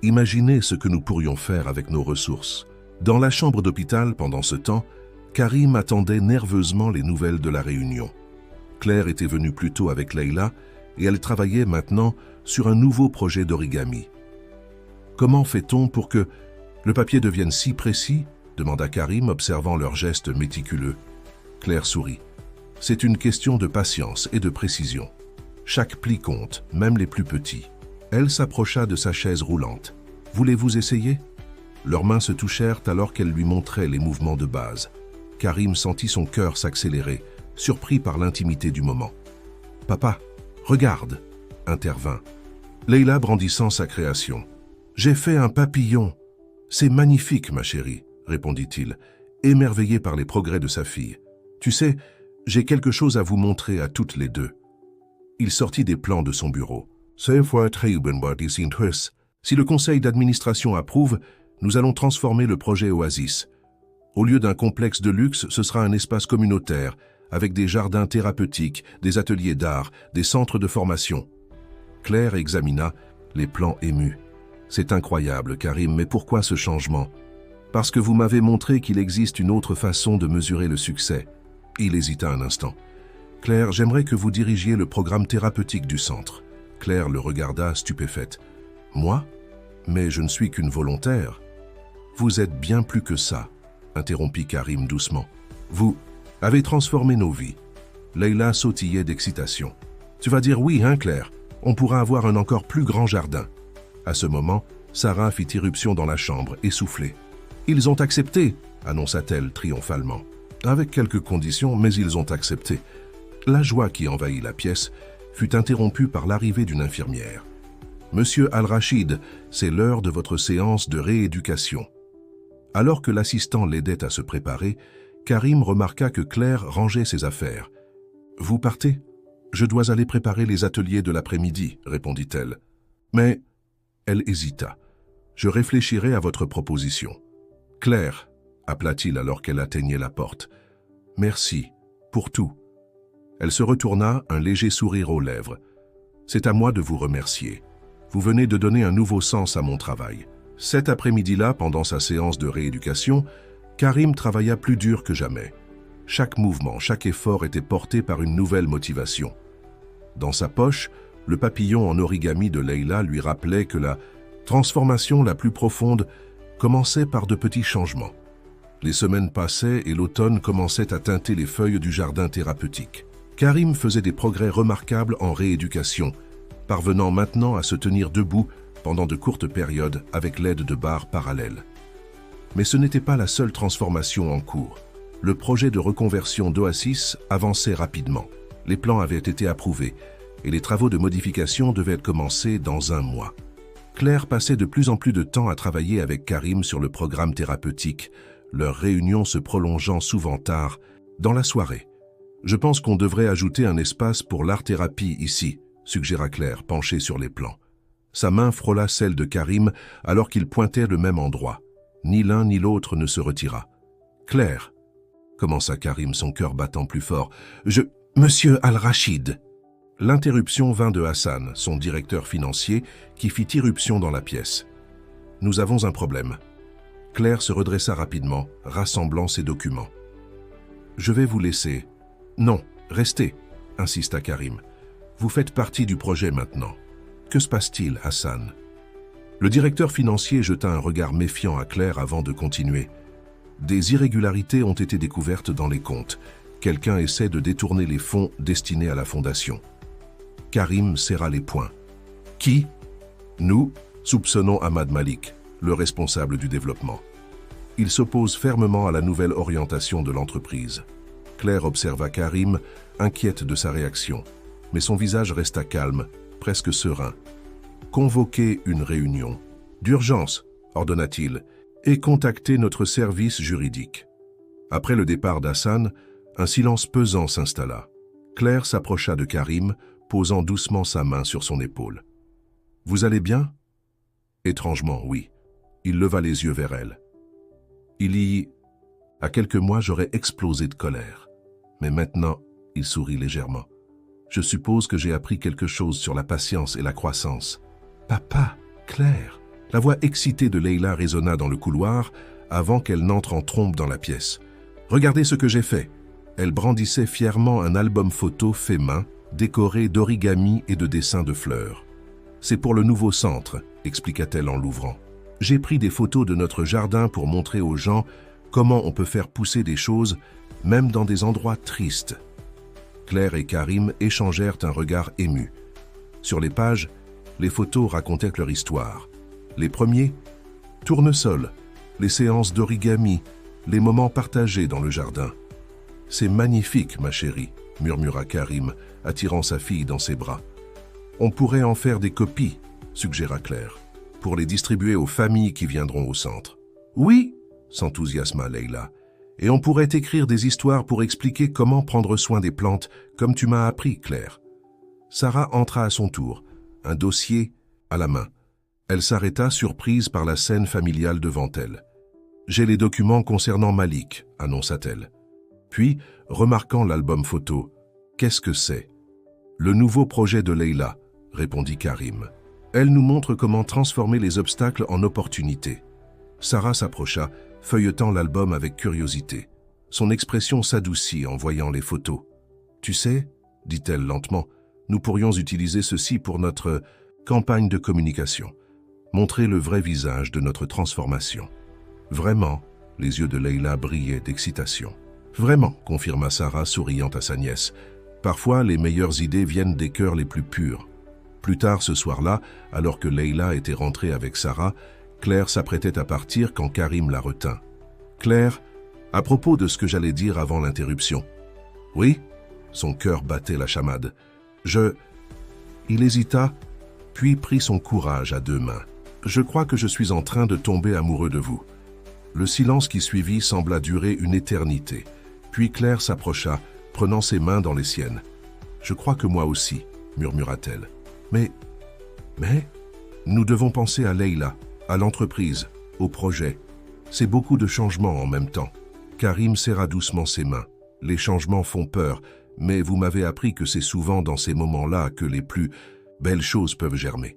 Imaginez ce que nous pourrions faire avec nos ressources. Dans la chambre d'hôpital, pendant ce temps, Karim attendait nerveusement les nouvelles de la réunion. Claire était venue plus tôt avec Leila et elle travaillait maintenant sur un nouveau projet d'origami. « Comment fait-on pour que le papier devienne si précis ?» demanda Karim, observant leurs gestes méticuleux. Claire sourit. « C'est une question de patience et de précision. Chaque pli compte, même les plus petits. » Elle s'approcha de sa chaise roulante. « Voulez-vous essayer ?» Leurs mains se touchèrent alors qu'elle lui montrait les mouvements de base. Karim sentit son cœur s'accélérer, surpris par l'intimité du moment. « Papa, regarde !» intervint Leila brandissant sa création. « J'ai fait un papillon. C'est magnifique, ma chérie, » répondit-il, émerveillé par les progrès de sa fille. « Tu sais, j'ai quelque chose à vous montrer à toutes les deux. » Il sortit des plans de son bureau. « Si le conseil d'administration approuve, nous allons transformer le projet Oasis. Au lieu d'un complexe de luxe, ce sera un espace communautaire, avec des jardins thérapeutiques, des ateliers d'art, des centres de formation. » Claire examina les plans émus. « C'est incroyable, Karim, mais pourquoi ce changement ? » « Parce que vous m'avez montré qu'il existe une autre façon de mesurer le succès. » Il hésita un instant. « Claire, j'aimerais que vous dirigiez le programme thérapeutique du centre. » Claire le regarda stupéfaite. « Moi ? Mais je ne suis qu'une volontaire. »« Vous êtes bien plus que ça, » interrompit Karim doucement. « Vous avez transformé nos vies. » Leila sautillait d'excitation. « Tu vas dire oui, hein, Claire ? On pourra avoir un encore plus grand jardin. » À ce moment, Sarah fit irruption dans la chambre, essoufflée. « Ils ont accepté, » annonça-t-elle triomphalement. « Avec quelques conditions, mais ils ont accepté. » La joie qui envahit la pièce fut interrompue par l'arrivée d'une infirmière. « Monsieur Al-Rachid, c'est l'heure de votre séance de rééducation. » Alors que l'assistant l'aidait à se préparer, Karim remarqua que Claire rangeait ses affaires. « Vous partez ?» « Je dois aller préparer les ateliers de l'après-midi, répondit-elle. Mais, elle hésita. « Je réfléchirai à votre proposition. »« Claire, appela-t-il alors qu'elle atteignait la porte. « Merci, pour tout. » Elle se retourna, un léger sourire aux lèvres. « C'est à moi de vous remercier. Vous venez de donner un nouveau sens à mon travail. » Cet après-midi-là, pendant sa séance de rééducation, Karim travailla plus dur que jamais. Chaque mouvement, chaque effort était porté par une nouvelle motivation. Dans sa poche, le papillon en origami de Leila lui rappelait que la transformation la plus profonde commençait par de petits changements. Les semaines passaient et l'automne commençait à teinter les feuilles du jardin thérapeutique. Karim faisait des progrès remarquables en rééducation, parvenant maintenant à se tenir debout pendant de courtes périodes avec l'aide de barres parallèles. Mais ce n'était pas la seule transformation en cours. Le projet de reconversion d'Oasis avançait rapidement. Les plans avaient été approuvés et les travaux de modification devaient commencer dans 1 mois. Claire passait de plus en plus de temps à travailler avec Karim sur le programme thérapeutique, leurs réunions se prolongeant souvent tard, dans la soirée. « Je pense qu'on devrait ajouter un espace pour l'art-thérapie ici », suggéra Claire, penchée sur les plans. Sa main frôla celle de Karim alors qu'ils pointaient le même endroit. Ni l'un ni l'autre ne se retira. « Claire », commença Karim, son cœur battant plus fort. « Monsieur Al-Rachid !» L'interruption vint de Hassan, son directeur financier, qui fit irruption dans la pièce. « Nous avons un problème. » Claire se redressa rapidement, rassemblant ses documents. « Je vais vous laisser. »« Non, restez » insista Karim. « Vous faites partie du projet maintenant. » « Que se passe-t-il, Hassan ?» Le directeur financier jeta un regard méfiant à Claire avant de continuer. « Des irrégularités ont été découvertes dans les comptes. Quelqu'un essaie de détourner les fonds destinés à la fondation. » Karim serra les poings. « Qui ?»« Nous soupçonnons Ahmad Malik, le responsable du développement. Il s'oppose fermement à la nouvelle orientation de l'entreprise. » Claire observa Karim, inquiète de sa réaction, mais son visage resta calme, presque serein. « Convoquez une réunion. D'urgence, ordonna-t-il, et contactez notre service juridique. » Après le départ d'Hassan, un silence pesant s'installa. Claire s'approcha de Karim, posant doucement sa main sur son épaule. « Vous allez bien ?» Étrangement, oui. Il leva les yeux vers elle. À quelques mois, j'aurais explosé de colère. Mais maintenant, il sourit légèrement. Je suppose que j'ai appris quelque chose sur la patience et la croissance. « Papa, Claire !» La voix excitée de Leila résonna dans le couloir avant qu'elle n'entre en trompe dans la pièce. « Regardez ce que j'ai fait !» Elle brandissait fièrement un album photo fait main, décoré d'origami et de dessins de fleurs. « C'est pour le nouveau centre », expliqua-t-elle en l'ouvrant. « J'ai pris des photos de notre jardin pour montrer aux gens comment on peut faire pousser des choses, même dans des endroits tristes. » Claire et Karim échangèrent un regard ému. Sur les pages, les photos racontaient leur histoire. Les premiers, tournesol, les séances d'origami, les moments partagés dans le jardin. « C'est magnifique, ma chérie », murmura Karim, attirant sa fille dans ses bras. « On pourrait en faire des copies, » suggéra Claire, « pour les distribuer aux familles qui viendront au centre. »« Oui !» s'enthousiasma Leila. « Et on pourrait écrire des histoires pour expliquer comment prendre soin des plantes, comme tu m'as appris, Claire. » Sarah entra à son tour, un dossier à la main. Elle s'arrêta, surprise par la scène familiale devant elle. « J'ai les documents concernant Malik », annonça-t-elle. Puis, remarquant l'album photo, « Qu'est-ce que c'est ?»« Le nouveau projet de Leila », répondit Karim. « Elle nous montre comment transformer les obstacles en opportunités. » Sarah s'approcha, feuilletant l'album avec curiosité. Son expression s'adoucit en voyant les photos. « Tu sais, » dit-elle lentement, « nous pourrions utiliser ceci pour notre campagne de communication. Montrer le vrai visage de notre transformation. » Vraiment, les yeux de Leila brillaient d'excitation. « Vraiment, » confirma Sarah, souriant à sa nièce. « Parfois, les meilleures idées viennent des cœurs les plus purs. » Plus tard ce soir-là, alors que Leila était rentrée avec Sarah, Claire s'apprêtait à partir quand Karim la retint. « Claire, à propos de ce que j'allais dire avant l'interruption. »« Oui ?» Son cœur battait la chamade. « Il hésita, puis prit son courage à 2 mains. « Je crois que je suis en train de tomber amoureux de vous. » Le silence qui suivit sembla durer une éternité. Puis Claire s'approcha, prenant ses mains dans les siennes. « Je crois que moi aussi, murmura-t-elle. Mais, nous devons penser à Leïla, à l'entreprise, au projet. C'est beaucoup de changements en même temps. Karim serra doucement ses mains. Les changements font peur, mais vous m'avez appris que c'est souvent dans ces moments-là que les plus belles choses peuvent germer.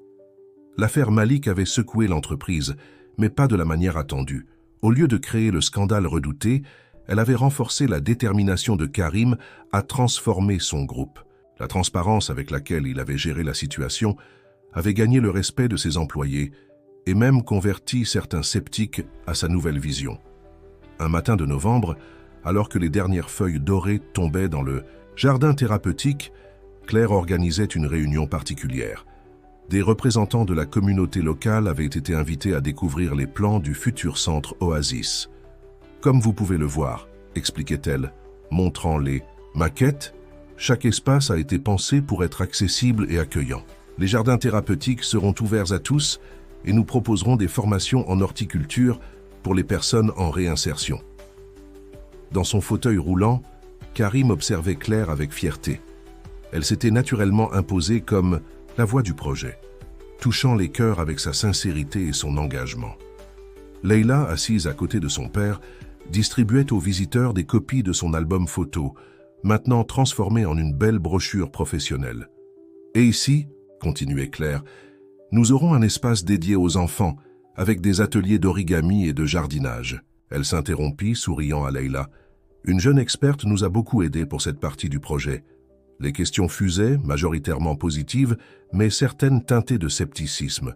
L'affaire Malik avait secoué l'entreprise, mais pas de la manière attendue. Au lieu de créer le scandale redouté, elle avait renforcé la détermination de Karim à transformer son groupe. La transparence avec laquelle il avait géré la situation avait gagné le respect de ses employés et même converti certains sceptiques à sa nouvelle vision. Un matin de novembre, alors que les dernières feuilles dorées tombaient dans le jardin thérapeutique, Claire organisait une réunion particulière. Des représentants de la communauté locale avaient été invités à découvrir les plans du futur centre Oasis. Comme vous pouvez le voir, expliquait-elle, montrant les maquettes, chaque espace a été pensé pour être accessible et accueillant. Les jardins thérapeutiques seront ouverts à tous et nous proposerons des formations en horticulture pour les personnes en réinsertion. Dans son fauteuil roulant, Karim observait Claire avec fierté. Elle s'était naturellement imposée comme la voix du projet, touchant les cœurs avec sa sincérité et son engagement. Leïla, assise à côté de son père, distribuait aux visiteurs des copies de son album photo, maintenant transformé en une belle brochure professionnelle. Et ici, continuait Claire, nous aurons un espace dédié aux enfants, avec des ateliers d'origami et de jardinage. Elle s'interrompit, souriant à Leïla. Une jeune experte nous a beaucoup aidés pour cette partie du projet. Les questions fusaient, majoritairement positives, mais certaines teintées de scepticisme.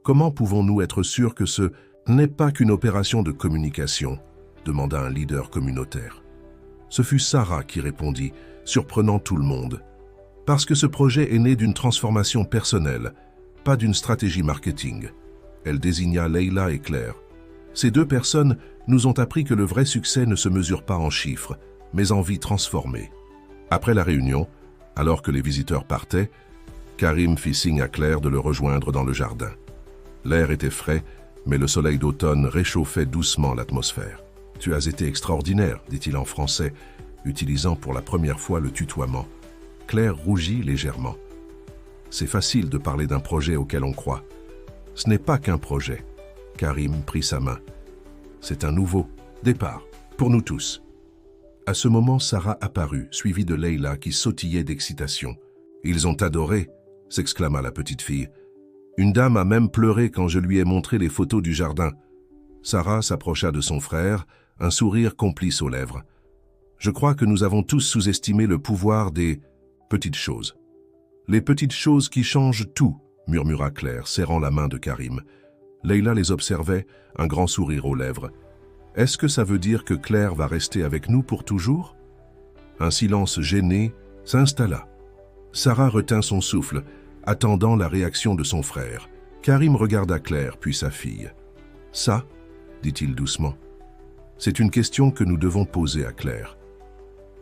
Comment pouvons-nous être sûrs que ce n'est pas qu'une opération de communication ? Demanda un leader communautaire. Ce fut Sarah qui répondit, surprenant tout le monde. Parce que ce projet est né d'une transformation personnelle, pas d'une stratégie marketing. Elle désigna Leïla et Claire. Ces deux personnes nous ont appris que le vrai succès ne se mesure pas en chiffres, mais en vies transformées. Après la réunion, alors que les visiteurs partaient, Karim fit signe à Claire de le rejoindre dans le jardin. L'air était frais, mais le soleil d'automne réchauffait doucement l'atmosphère. « Tu as été extraordinaire », dit-il en français, utilisant pour la première fois le tutoiement. Claire rougit légèrement. C'est facile de parler d'un projet auquel on croit. Ce n'est pas qu'un projet. Karim prit sa main. C'est un nouveau départ, pour nous tous. À ce moment, Sarah apparut, suivie de Leïla qui sautillait d'excitation. « Ils ont adoré !» s'exclama la petite fille. « Une dame a même pleuré quand je lui ai montré les photos du jardin. » Sarah s'approcha de son frère, un sourire complice aux lèvres. « Je crois que nous avons tous sous-estimé le pouvoir des petites choses. »« Les petites choses qui changent tout !» murmura Claire, serrant la main de Karim. Leïla les observait, un grand sourire aux lèvres. « Est-ce que ça veut dire que Claire va rester avec nous pour toujours ?» Un silence gêné s'installa. Sarah retint son souffle, attendant la réaction de son frère. Karim regarda Claire, puis sa fille. « Ça ?» dit-il doucement. « C'est une question que nous devons poser à Claire. »«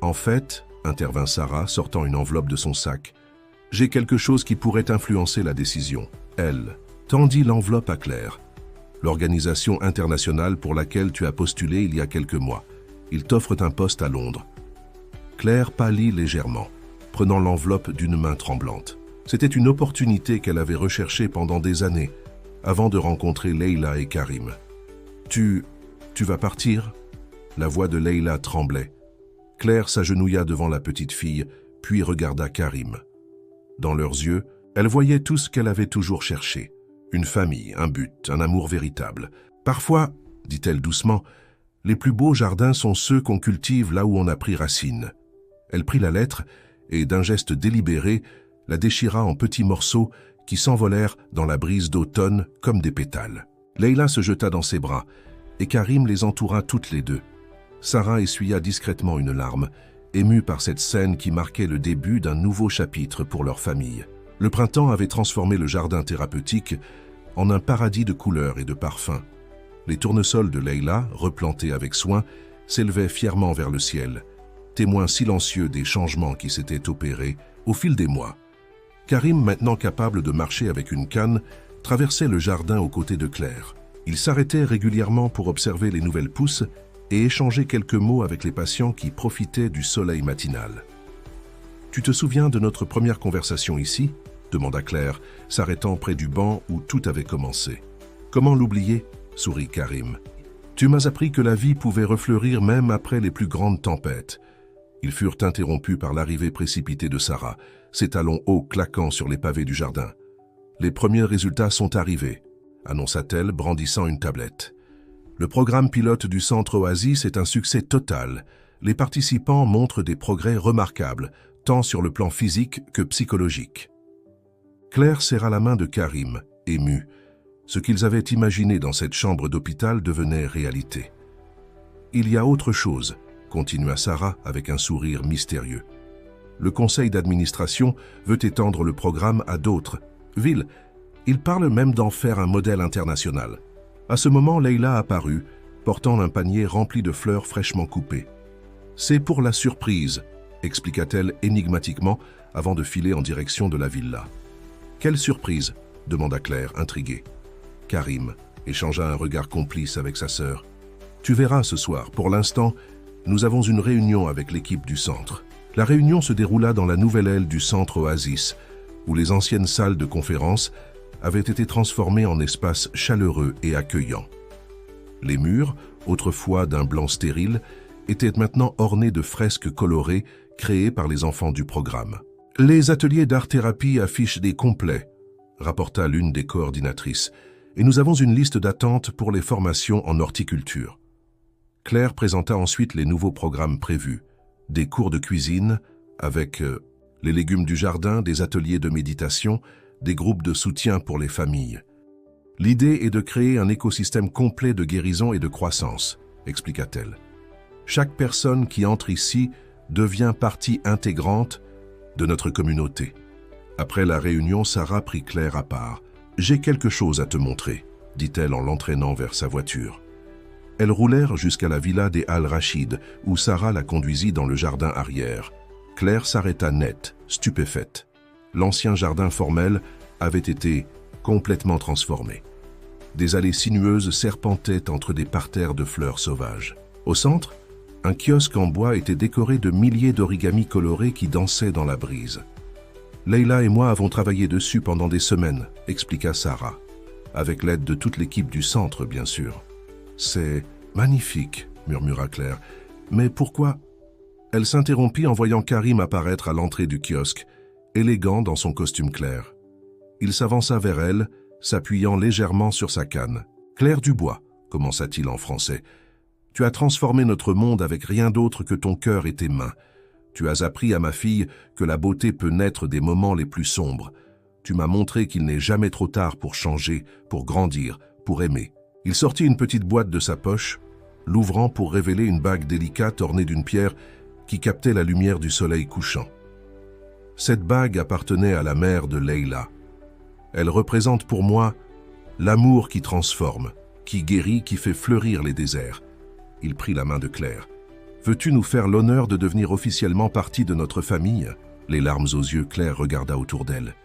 En fait, » intervint Sarah, sortant une enveloppe de son sac, « j'ai quelque chose qui pourrait influencer la décision. » Elle tendit l'enveloppe à Claire. « L'organisation internationale pour laquelle tu as postulé il y a quelques mois. Ils t'offrent un poste à Londres. » Claire pâlit légèrement, prenant l'enveloppe d'une main tremblante. C'était une opportunité qu'elle avait recherchée pendant des années, avant de rencontrer Leïla et Karim. « Tu vas partir ?» La voix de Leïla tremblait. Claire s'agenouilla devant la petite fille, puis regarda Karim. Dans leurs yeux, elle voyait tout ce qu'elle avait toujours cherché. Une famille, un but, un amour véritable. Parfois, dit-elle doucement, les plus beaux jardins sont ceux qu'on cultive là où on a pris racine. Elle prit la lettre et, d'un geste délibéré, la déchira en petits morceaux qui s'envolèrent dans la brise d'automne comme des pétales. Leïla se jeta dans ses bras et Karim les entoura toutes les deux. Sarah essuya discrètement une larme, émue par cette scène qui marquait le début d'un nouveau chapitre pour leur famille. Le printemps avait transformé le jardin thérapeutique en un paradis de couleurs et de parfums. Les tournesols de Leïla, replantés avec soin, s'élevaient fièrement vers le ciel, témoins silencieux des changements qui s'étaient opérés au fil des mois. Karim, maintenant capable de marcher avec une canne, traversait le jardin aux côtés de Claire. Il s'arrêtait régulièrement pour observer les nouvelles pousses et échanger quelques mots avec les patients qui profitaient du soleil matinal. Tu te souviens de notre première conversation ici ?» demanda Claire, s'arrêtant près du banc où tout avait commencé. « Comment l'oublier ?» sourit Karim. « Tu m'as appris que la vie pouvait refleurir même après les plus grandes tempêtes. » Ils furent interrompus par l'arrivée précipitée de Sarah, ses talons hauts claquant sur les pavés du jardin. « Les premiers résultats sont arrivés », annonça-t-elle, brandissant une tablette. « Le programme pilote du centre Oasis est un succès total. Les participants montrent des progrès remarquables, tant sur le plan physique que psychologique. » Claire serra la main de Karim, ému. Ce qu'ils avaient imaginé dans cette chambre d'hôpital devenait réalité. « Il y a autre chose », continua Sarah avec un sourire mystérieux. « Le conseil d'administration veut étendre le programme à d'autres villes. Il parle même d'en faire un modèle international. » À ce moment, Leila apparut, portant un panier rempli de fleurs fraîchement coupées. « C'est pour la surprise », expliqua-t-elle énigmatiquement avant de filer en direction de la villa. « Quelle surprise ?» demanda Claire, intriguée. Karim échangea un regard complice avec sa sœur. « Tu verras ce soir. Pour l'instant, nous avons une réunion avec l'équipe du centre. » La réunion se déroula dans la nouvelle aile du centre Oasis, où les anciennes salles de conférence avaient été transformées en espaces chaleureux et accueillants. Les murs, autrefois d'un blanc stérile, étaient maintenant ornés de fresques colorées créées par les enfants du programme. « Les ateliers d'art-thérapie affichent des complets », rapporta l'une des coordinatrices, « et nous avons une liste d'attente pour les formations en horticulture. » Claire présenta ensuite les nouveaux programmes prévus, des cours de cuisine avec les légumes du jardin, des ateliers de méditation, des groupes de soutien pour les familles. « L'idée est de créer un écosystème complet de guérison et de croissance », expliqua-t-elle. « Chaque personne qui entre ici devient partie intégrante de notre communauté. » Après la réunion, Sarah prit Claire à part. « J'ai quelque chose à te montrer », dit-elle en l'entraînant vers sa voiture. Elles roulèrent jusqu'à la villa des Al-Rachid, où Sarah la conduisit dans le jardin arrière. Claire s'arrêta net, stupéfaite. L'ancien jardin formel avait été complètement transformé. Des allées sinueuses serpentaient entre des parterres de fleurs sauvages. Au centre, un kiosque en bois était décoré de milliers d'origamis colorés qui dansaient dans la brise. « Leila et moi avons travaillé dessus pendant des semaines », expliqua Sarah, avec l'aide de toute l'équipe du centre, bien sûr. « C'est magnifique », murmura Claire. « Mais pourquoi ?» Elle s'interrompit en voyant Karim apparaître à l'entrée du kiosque, élégant dans son costume clair. Il s'avança vers elle, s'appuyant légèrement sur sa canne. « Claire Dubois », commença-t-il en français, « tu as transformé notre monde avec rien d'autre que ton cœur et tes mains. Tu as appris à ma fille que la beauté peut naître des moments les plus sombres. Tu m'as montré qu'il n'est jamais trop tard pour changer, pour grandir, pour aimer. » Il sortit une petite boîte de sa poche, l'ouvrant pour révéler une bague délicate ornée d'une pierre qui captait la lumière du soleil couchant. Cette bague appartenait à la mère de Leila. Elle représente pour moi l'amour qui transforme, qui guérit, qui fait fleurir les déserts. Il prit la main de Claire. « Veux-tu nous faire l'honneur de devenir officiellement partie de notre famille ?» Les larmes aux yeux, Claire regarda autour d'elle.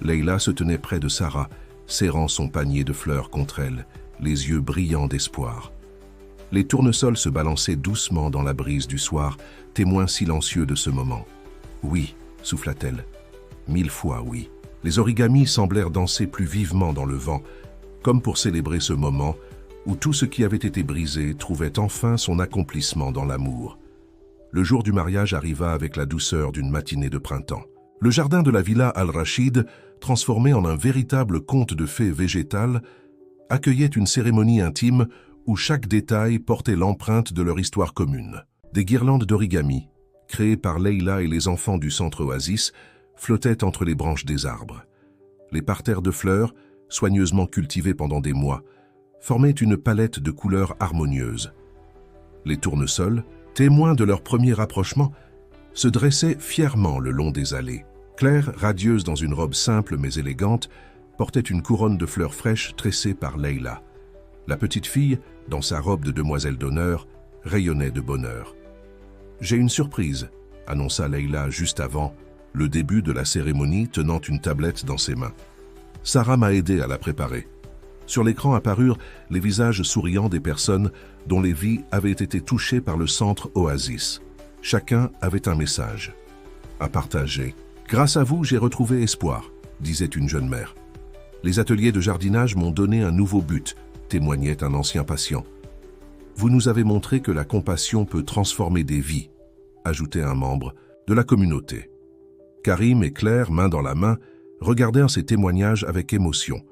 Leila se tenait près de Sarah, serrant son panier de fleurs contre elle, les yeux brillants d'espoir. Les tournesols se balançaient doucement dans la brise du soir, témoins silencieux de ce moment. « Oui », souffla-t-elle. « 1000 fois oui ». Les origamis semblèrent danser plus vivement dans le vent, comme pour célébrer ce moment où tout ce qui avait été brisé trouvait enfin son accomplissement dans l'amour. Le jour du mariage arriva avec la douceur d'une matinée de printemps. Le jardin de la villa Al-Rachid, transformé en un véritable conte de fées végétales, accueillait une cérémonie intime où chaque détail portait l'empreinte de leur histoire commune. Des guirlandes d'origami, créées par Leila et les enfants du centre Oasis, flottaient entre les branches des arbres. Les parterres de fleurs, soigneusement cultivés pendant des mois, formaient une palette de couleurs harmonieuses. Les tournesols, témoins de leur premier rapprochement, se dressaient fièrement le long des allées. Claire, radieuse dans une robe simple mais élégante, portait une couronne de fleurs fraîches tressée par Leila. La petite fille, dans sa robe de demoiselle d'honneur, rayonnait de bonheur. « J'ai une surprise », annonça Leila juste avant, le début de la cérémonie tenant une tablette dans ses mains. Sarah m'a aidé à la préparer. Sur l'écran apparurent les visages souriants des personnes dont les vies avaient été touchées par le centre Oasis. Chacun avait un message. à partager. Grâce à vous, j'ai retrouvé espoir, disait une jeune mère. Les ateliers de jardinage m'ont donné un nouveau but, témoignait un ancien patient. Vous nous avez montré que la compassion peut transformer des vies, ajoutait un membre de la communauté. Karim et Claire, main dans la main, regardèrent ces témoignages avec émotion.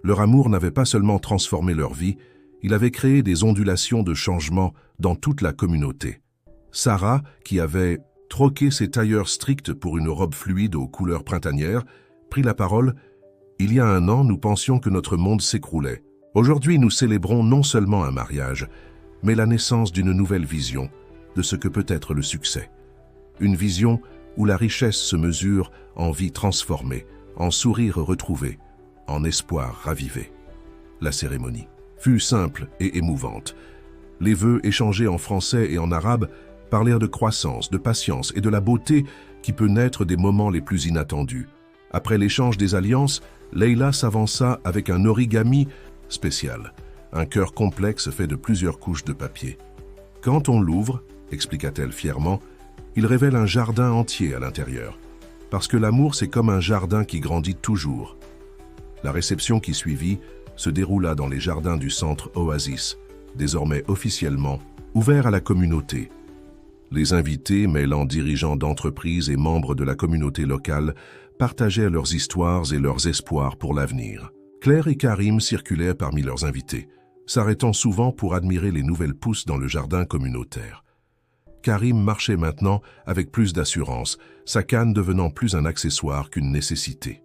Leur amour n'avait pas seulement transformé leur vie, il avait créé des ondulations de changement dans toute la communauté. Sarah, qui avait troqué ses tailleurs stricts pour une robe fluide aux couleurs printanières, prit la parole. « Il y a un an, nous pensions que notre monde s'écroulait. Aujourd'hui, nous célébrons non seulement un mariage, mais la naissance d'une nouvelle vision de ce que peut être le succès. Une vision où la richesse se mesure en vie transformée, en sourire retrouvé, en espoir ravivé. » La cérémonie fut simple et émouvante. Les vœux échangés en français et en arabe parlèrent de croissance, de patience et de la beauté qui peut naître des moments les plus inattendus. Après l'échange des alliances, Leila s'avança avec un origami spécial, un cœur complexe fait de plusieurs couches de papier. « Quand on l'ouvre, expliqua-t-elle fièrement, il révèle un jardin entier à l'intérieur. Parce que l'amour, c'est comme un jardin qui grandit toujours. » La réception qui suivit se déroula dans les jardins du centre Oasis, désormais officiellement ouvert à la communauté. Les invités, mêlant dirigeants d'entreprises et membres de la communauté locale, partageaient leurs histoires et leurs espoirs pour l'avenir. Claire et Karim circulaient parmi leurs invités, s'arrêtant souvent pour admirer les nouvelles pousses dans le jardin communautaire. Karim marchait maintenant avec plus d'assurance, sa canne devenant plus un accessoire qu'une nécessité.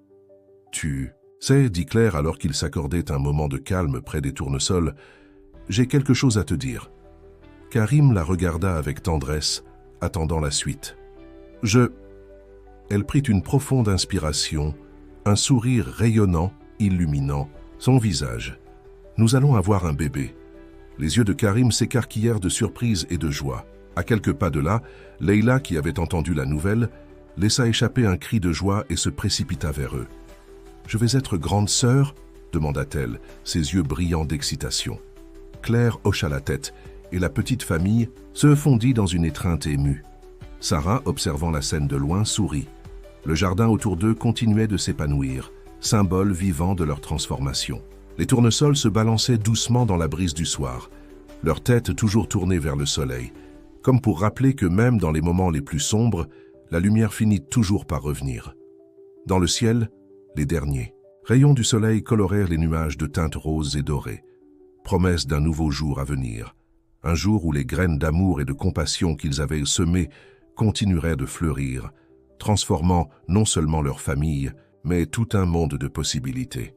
« Tu sais, dit Claire alors qu'ils s'accordaient un moment de calme près des tournesols, « j'ai quelque chose à te dire. » Karim la regarda avec tendresse, attendant la suite. « Elle prit une profonde inspiration, un sourire rayonnant, illuminant son visage. « Nous allons avoir un bébé. » Les yeux de Karim s'écarquillèrent de surprise et de joie. À quelques pas de là, Leila, qui avait entendu la nouvelle, laissa échapper un cri de joie et se précipita vers eux. « Je vais être grande sœur ?» demanda-t-elle, ses yeux brillants d'excitation. Claire hocha la tête, et la petite famille se fondit dans une étreinte émue. Sarah, observant la scène de loin, sourit. Le jardin autour d'eux continuait de s'épanouir, symbole vivant de leur transformation. Les tournesols se balançaient doucement dans la brise du soir, leur tête toujours tournée vers le soleil, comme pour rappeler que même dans les moments les plus sombres, la lumière finit toujours par revenir. Dans le ciel, les derniers rayons du soleil colorèrent les nuages de teintes roses et dorées, promesse d'un nouveau jour à venir, un jour où les graines d'amour et de compassion qu'ils avaient semées continueraient de fleurir, transformant non seulement leur famille, mais tout un monde de possibilités.